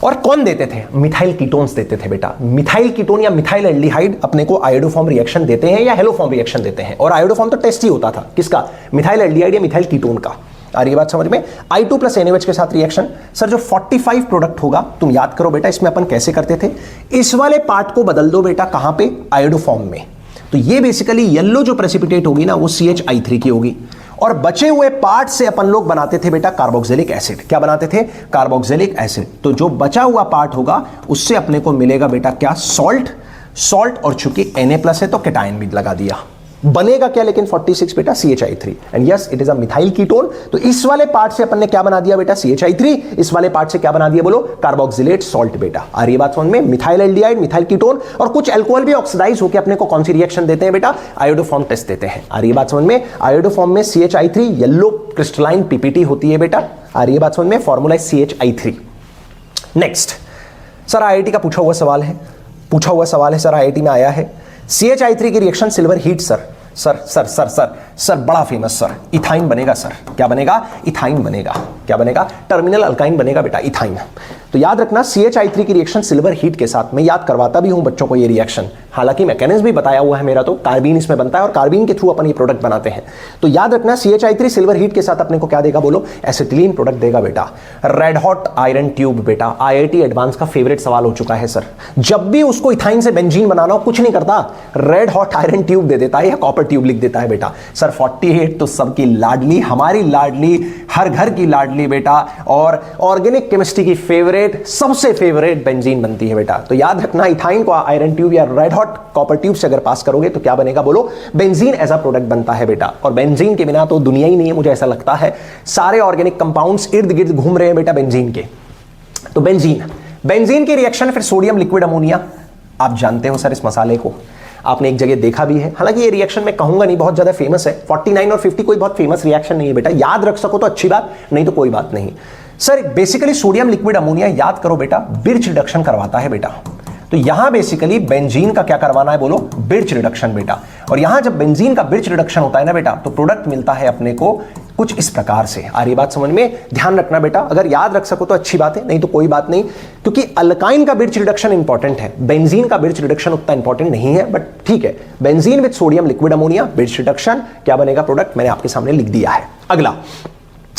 और कौन देते थे? मिथाइल कीटोन्स देते थे बेटा। मिथाइल कीटोन या मिथाइल एल्डिहाइड अपने को आयोडोफॉर्म रिएक्शन देते हैं या हेलोफॉर्म रिएक्शन देते हैं। और आयोडोफॉर्म तो टेस्ट ही होता था किसका? मिथाइल एल्डिहाइड या मिथाइल कीटोन का। आ रही बात समझ में? I2 प्लस NaOH के साथ रिएक्शन सर जो 45 प्रोडक्ट होगा, तुम याद करो बेटा इसमें अपन कैसे करते थे। इस वाले पार्ट को बदल दो बेटा कहां पे? आयोडोफॉर्म में। तो ये बेसिकली येलो जो प्रेसिपिटेट होगी ना वो CH3 की होगी और बचे हुए पार्ट से अपन लोग बनाते थे बेटा कार्बोक्सिलिक एसिड। क्या बनाते थे? Carboxylic acid. तो जो बचा हुआ पार्ट होगा उससे अपने को मिलेगा बेटा क्या? सॉल्ट और चूंकि Na+ है तो कैटायन भी लगा दिया। बनेगा क्या लेकिन 46 बेटा? CH3 and yes it is a methyl ketone. तो इस वाले पार्ट से अपन ने क्या बना दिया बेटा? CH3। इस वाले पार्ट से क्या बना दिया बोलो? कार्बोक्सिलेट सॉल्ट बेटा। आ रही बात समझ में? मिथाइल एल्डिहाइड, मिथाइल कीटोन और कुछ अल्कोहल भी ऑक्सीडाइज होकर अपने को कौन सी रिएक्शन देते हैं बेटा? आयोडोफॉर्म टेस्ट देते हैं। आ रही बात समझ में? आयोडोफॉर्म में CH3 येलो क्रिस्टलाइन PPT होती है बेटा। आ रही बात समझ में? Formula CH3। Next sir IIT का पूछा हुआ सवाल है सर, IIT में आया है CH3 की रिएक्शन सिल्वर हीट सर बड़ा फेमस सर। इथाइन बनेगा सर। क्या बनेगा? इथाइन बनेगा। क्या बनेगा? टर्मिनल अल्काइन बनेगा बेटा इथाइन। तो याद रखना CH3 की रिएक्शन सिल्वर हीट के साथ, मैं याद करवाता भी हूं बच्चों को ये रिएक्शन, हालांकि मैकेनिज्म भी बताया हुआ है मेरा, तो कार्बीन इसमें बनता है और कार्बीन के थ्रू अपन ये प्रोडक्ट बनाते हैं। तो याद रखना CH3 सिल्वर हीट के साथ अपने को क्या देगा बोलो? एसिटिलीन प्रोडक्ट देगा बेटा। रेड हॉट आयरन ट्यूब बेटा, IIT एडवांस का फेवरेट सवाल हो चुका है सर। जब भी उसको इथाइन से बेंजीन बनाना हो कुछ नहीं करता, रेड हॉट आयरन ट्यूब दे देता है या कॉपर ट्यूब लिख देता है बेटा। सर 48 तो सबकी लाडली, हमारी लाडली, हर घर की लाडली बेटा, और ऑर्गेनिक केमिस्ट्री की फेवरेट, सबसे फेवरेट बेंजीन बनती है बेटा। तो याद रखना इथाइन को आयरन ट्यूब या रेड हॉट कॉपर ट्यूब से अगर पास करोगे तो क्या बनेगा बोलो? बेंजीन एज अ प्रोडक्ट बनता है बेटा। और बेंजीन के बिना तो दुनिया ही नहीं है, मुझे ऐसा लगता है। सारे ऑर्गेनिक कंपाउंड्स इर्द गिर्द घूम रहे हैं बेटा बेंजीन के। तो बेंजीन की रिएक्शन, फिर सोडियम लिक्विड अमोनिया। आप जानते हो सर इस मसाले को, आपने एक जगह देखा भी है, हालांकि ये रिएक्शन मैं कहूंगा नहीं बहुत ज्यादा फेमस है। 49 और 50 कोई बहुत फेमस रिएक्शन नहीं है बेटा, याद रख सको तो अच्छी बात, नहीं तो कोई बात नहीं। Sir basically sodium liquid ammonia याद करो बेटा, बिर्च रिडक्शन करवाता है बेटा। तो यहां बेसिकली बेंजीन का क्या करवाना है बोलो? बिर्च रिडक्शन बेटा। और यहां जब बेंजीन का बिर्च रिडक्शन होता है ना बेटा, तो प्रोडक्ट मिलता है अपने को कुछ इस प्रकार से। आ रही बात समझ में? ध्यान रखना बेटा, अगर याद रख सको तो अच्छी बात है, नहीं तो कोई बात नहीं, क्योंकि अल्काइन का बिर्च रिडक्शन इंपॉर्टेंट है, बेंजीन का बिर्च रिडक्शन उतना इंपॉर्टेंट नहीं है, बट ठीक है। Benzene with sodium liquid ammonia, birch reduction, क्या बनेगा प्रोडक्ट? मैंने आपके सामने लिख दिया है। अगला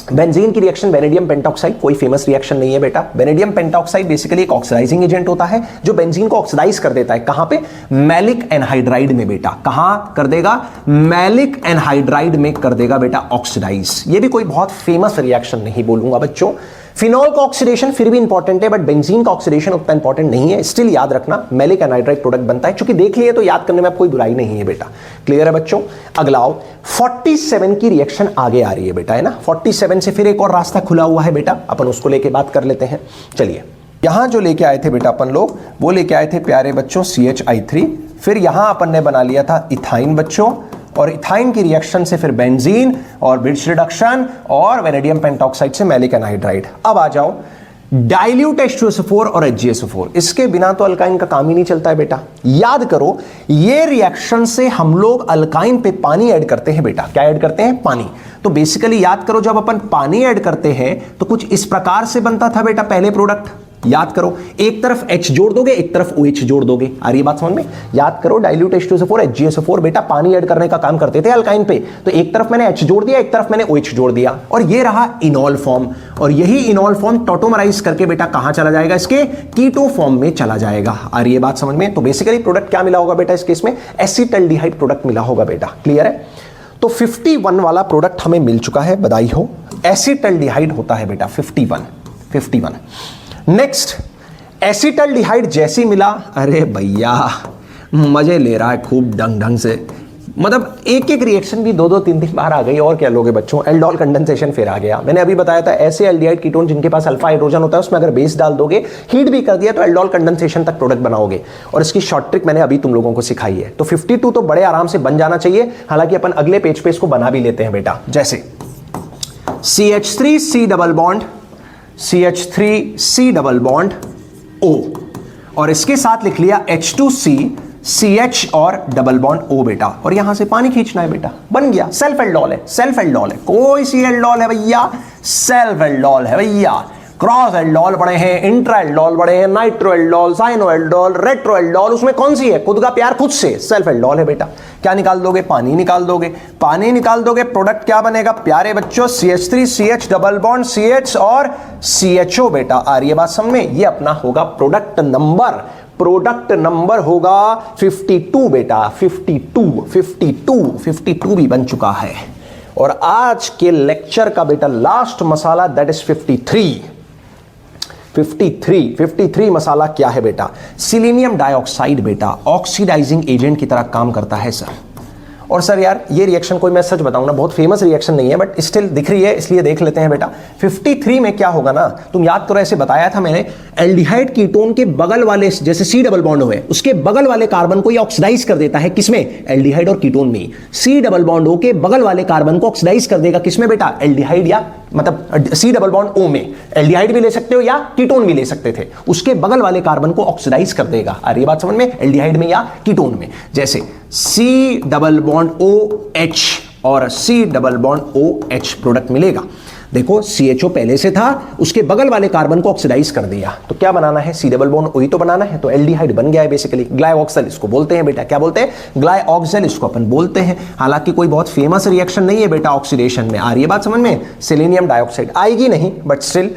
बेंजीन की रिएक्शन वेनेडियम पेंटॉक्साइड, कोई फेमस रिएक्शन नहीं है बेटा। वेनेडियम पेंटॉक्साइड बेसिकली एक ऑक्सीडाइजिंग एजेंट होता है जो बेंजीन को ऑक्सीडाइज कर देता है। कहां पे? मैलिक एनहाइड्राइड में बेटा। कहां कर देगा? मैलिक एनहाइड्राइड में कर देगा बेटा ऑक्सीडाइज। ये भी कोई बहुत फेमस रिएक्शन नहीं बोलूंगा बच्चों। फिनॉल का ऑक्सीडेशन फिर भी इंपॉर्टेंट है, बट बेंजीन का ऑक्सीडेशन उतना इंपॉर्टेंट नहीं है। स्टिल याद रखना मैलिक एनहाइड्राइड प्रोडक्ट बनता है, क्योंकि देख लिए तो याद करने में अब कोई बुराई नहीं है बेटा। क्लियर है बच्चों? अगला आओ, 47 की रिएक्शन आगे आ रही है बेटा, है ना। 47 से फिर एक और रास्ता खुला हुआ है बेटा, अपन उसको लेके बात कर लेते हैं। चलिए, यहां जो लेके आए थे बेटा अपन लोग, वो लेके आए थे प्यारे बच्चों CH3, फिर यहां अपन ने बना लिया था इथाइन बच्चों, और इथाइन की रिएक्शन से फिर बेंजीन और बिर्च रिडक्शन और वेनेडियम पेंटॉक्साइड से मैलिक एनहाइड्राइड। अब आ जाओ डाइल्यूट H2SO4 और HgSO4, इसके बिना तो अल्काइन का काम ही नहीं चलता है बेटा। याद करो, ये रिएक्शन से हम लोग अल्काइन पे पानी ऐड करते हैं बेटा। क्या ऐड करते हैं? पानी। तो बेसिकली याद करो, जब अपन पानी ऐड करते हैं तो कुछ इस प्रकार से बनता था बेटा पहले प्रोडक्ट। याद करो, एक तरफ H जोड़ दोगे, एक तरफ OH जोड़ दोगे। आ रही बात समझ में? याद करो, डाइल्यूट H2SO4 HgSO4 बेटा पानी ऐड करने का काम करते थे अल्काइन पे। तो एक तरफ मैंने H जोड़ दिया, एक तरफ मैंने OH जोड़ दिया, और ये रहा इनॉल फॉर्म। और यही इनॉल फॉर्म टॉटोमराइज करके बेटा कहां चला जाएगा? इसके कीटो फॉर्म में चला जाएगा। आ रही है बात समझ में? तो बेसिकली प्रोडक्ट क्या मिला होगा बेटा इस केस में? एसिटल्डिहाइड प्रोडक्ट मिला होगा बेटा। क्लियर है? तो 51 वाला प्रोडक्ट हमें मिल चुका है, बधाई हो। एसिटल्डिहाइड होता है बेटा 51। नेक्स्ट, एसिटल्डिहाइड जैसी मिला, अरे भैया मजे ले रहा है खूब ढंग से, मतलब एक एक रिएक्शन भी 2-2 3-3 बार आ गई। और क्या लोगे बच्चों? एल्डोल कंडेंसेशन फिर आ गया। मैंने अभी बताया था ऐसे एल्डिहाइड कीटोन जिनके पास अल्फा हाइड्रोजन होता है, उसमें अगर बेस डाल दोगे, हीट भी कर दिया, तो एल्डोल कंडेंसेशन तक प्रोडक्ट बनाओगे। और इसकी शॉर्ट ट्रिक मैंने अभी तुम लोगों को सिखाई है। तो 52 तो बड़े आराम से बन जाना चाहिए, हालांकि अपन अगले पेज पे इसको बना भी लेते हैं बेटा। जैसे CH3C double bond, CH3C double bond O, और इसके साथ लिख लिया H2C CH और डबल बॉन्ड O बेटा, और यहां से पानी खींचना है बेटा, बन गया। सेल्फ एल्डोल है, सेल्फ एल्डोल है, कोई सी एल्डोल है भैया, सेल्फ एल्डोल है भैया। क्रॉस एल्डोल पड़े हैं, इंट्रा एल्डोल पड़े हैं, nitro aldol, cyano aldol, retro aldol, उसमें कौन सी है? खुद का प्यार खुद से, सेल्फ एल्डोल है बेटा। क्या निकाल दोगे? पानी निकाल दोगे, पानी निकाल दोगे, प्रोडक्ट क्या बनेगा प्यारे बच्चों? CH3 CH double bond CH और CHO बेटा। आ रही है बात समझ में? ये अपना होगा प्रोडक्ट नंबर, प्रोडक्ट नंबर होगा 52 बेटा, 52 भी बन चुका है। और आज के लेक्चर का बेटा लास्ट मसाला दैट इज 53 मसाला क्या है बेटा? सिलीनियम डाइऑक्साइड बेटा, ऑक्सीडाइजिंग एजेंट की तरह काम करता है सर। और सर यार ये रिएक्शन कोई मैं सच बताऊं ना बहुत फेमस रिएक्शन नहीं है, बट स्टिल दिख रही है इसलिए देख लेते हैं बेटा। 53 में क्या होगा ना, तुम याद करो ऐसे बताया था मैंने, एल्डिहाइड कीटोन के बगल वाले जैसे C डबल बॉन्ड हुए उसके बगल वाले कार्बन को ये ऑक्सीडाइज कर देता है, किसमें? एल्डिहाइड और कीटोन में। C डबल बॉन्ड O के बगल वाले कार्बन को ऑक्सीडाइज कर देगा, किसमें बेटा? एल्डिहाइड या मतलब C डबल बॉन्ड O में। एल्डिहाइड भी ले सकते हो या कीटोन भी ले सकते थे, उसके बगल वाले कार्बन को ऑक्सीडाइज कर देगा। अरे ये बात समझ में? एल्डिहाइड में या कीटोन में। जैसे C डबल बॉन्ड OH और C double bond OH product मिलेगा। देखो CHO पहले से था, उसके बगल वाले कार्बन को ऑक्सीडाइज कर दिया, तो क्या बनाना है? C डबल बॉन्ड O ही तो बनाना है, तो एल्डिहाइड बन गया है बेसिकली। ग्लाइऑक्सल इसको बोलते हैं बेटा, क्या बोलते हैं? ग्लाइऑक्सल इसको अपन बोलते हैं। हालांकि कोई बहुत फेमस रिएक्शन नहीं है बेटा ऑक्सीडेशन में। आ रही है बात समझ में? सिलीनियम डाइऑक्साइड आएगी नहीं, बट स्टिल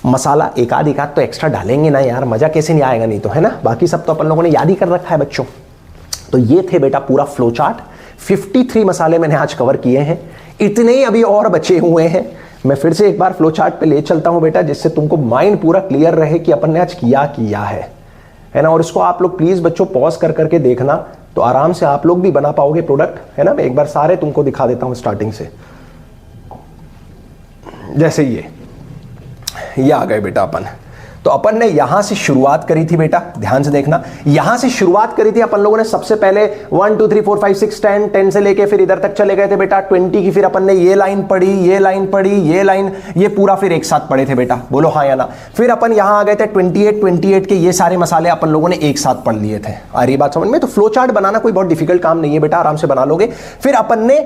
मसाला एक आध तो एक्स्ट्रा डालेंगे ना यार, मजा कैसे नहीं आएगा, नहीं तो है ना। बाकी सब तो अपन लोगों ने याद ही कर रखा है बच्चों। तो ये थे बेटा पूरा फ्लो चार्ट। 53 मसाले मैंने आज कवर किए हैं, इतने ही अभी और बचे हुए हैं। मैं फिर से एक बार फ्लो चार्ट पे ले चलता हूं बेटा, जिससे तुमको माइंड पूरा क्लियर रहे कि अपन ने आज किया है ना। और इसको आप लोग प्लीज बच्चों पॉज कर करके देखना, तो आराम से आप लोग भी बना पाओगे प्रोडक्ट, है ना। मैं एक बार सारे तुमको दिखा देता हूं स्टार्टिंग से। जैसे ये आ गए बेटा अपन, तो अपन ने यहां से शुरुआत करी थी बेटा, ध्यान से देखना। यहां से शुरुआत करी थी अपन लोगों ने सबसे पहले 1 2 3 4 5 6 10 से लेके फिर इधर तक चले गए थे बेटा 20 की। फिर अपन ने ये लाइन पढ़ी, ये लाइन पढ़ी, ये लाइन, ये पूरा फिर एक साथ पढ़े थे बेटा, बोलो हाँ या ना। फिर अपन यहां आ गए थे 28 के ये सारे मसाले अपन लोगों ने एक साथ पढ़ लिए थे। आ रही बात समझ में? तो फ्लो चार्ट बनाना कोई बहुत डिफिकल्ट काम नहीं है बेटा, आराम से बना लोगे। फिर अपन ने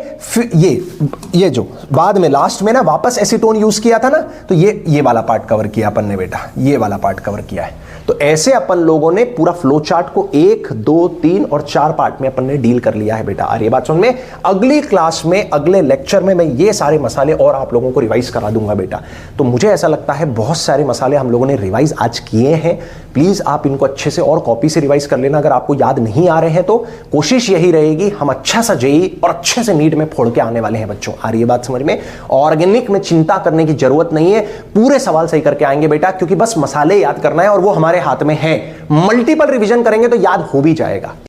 ये जो बाद में लास्ट में ना वापस एसीटोन यूज किया था ना, तो ये वाला पार्ट कवर किया अपन ने बेटा, ये वाला पार्ट कवर किया है। तो ऐसे अपन लोगों ने पूरा फ्लो चार्ट को 1 2 3 और 4 पार्ट में अपन ने डील कर लिया है बेटा। आ रही है बात समझ में? अगली क्लास में, अगले लेक्चर में मैं ये सारे मसाले और आप लोगों को रिवाइज करा दूंगा बेटा। तो मुझे ऐसा लगता है बहुत सारे मसाले हम लोगों ने रिवाइज आज किए हैं। प्लीज आप इनको अच्छे से और कॉपी से रिवाइज कर लेना। अगर आपको याद नहीं आ रहे हैं तो कोशिश यही रहेगी, हम अच्छा सा जेई और अच्छे से नीट में फोड़ के आने वाले हैं बच्चों। आ रही है बात समझ में? ऑर्गेनिक में चिंता करने की जरूरत नहीं है, पूरे सवाल सही करके आएंगे बेटा, क्योंकि बस मसाले याद करना है और वो हमारे हाथ में है। मल्टीपल रिवीजन करेंगे तो याद हो भी जाएगा।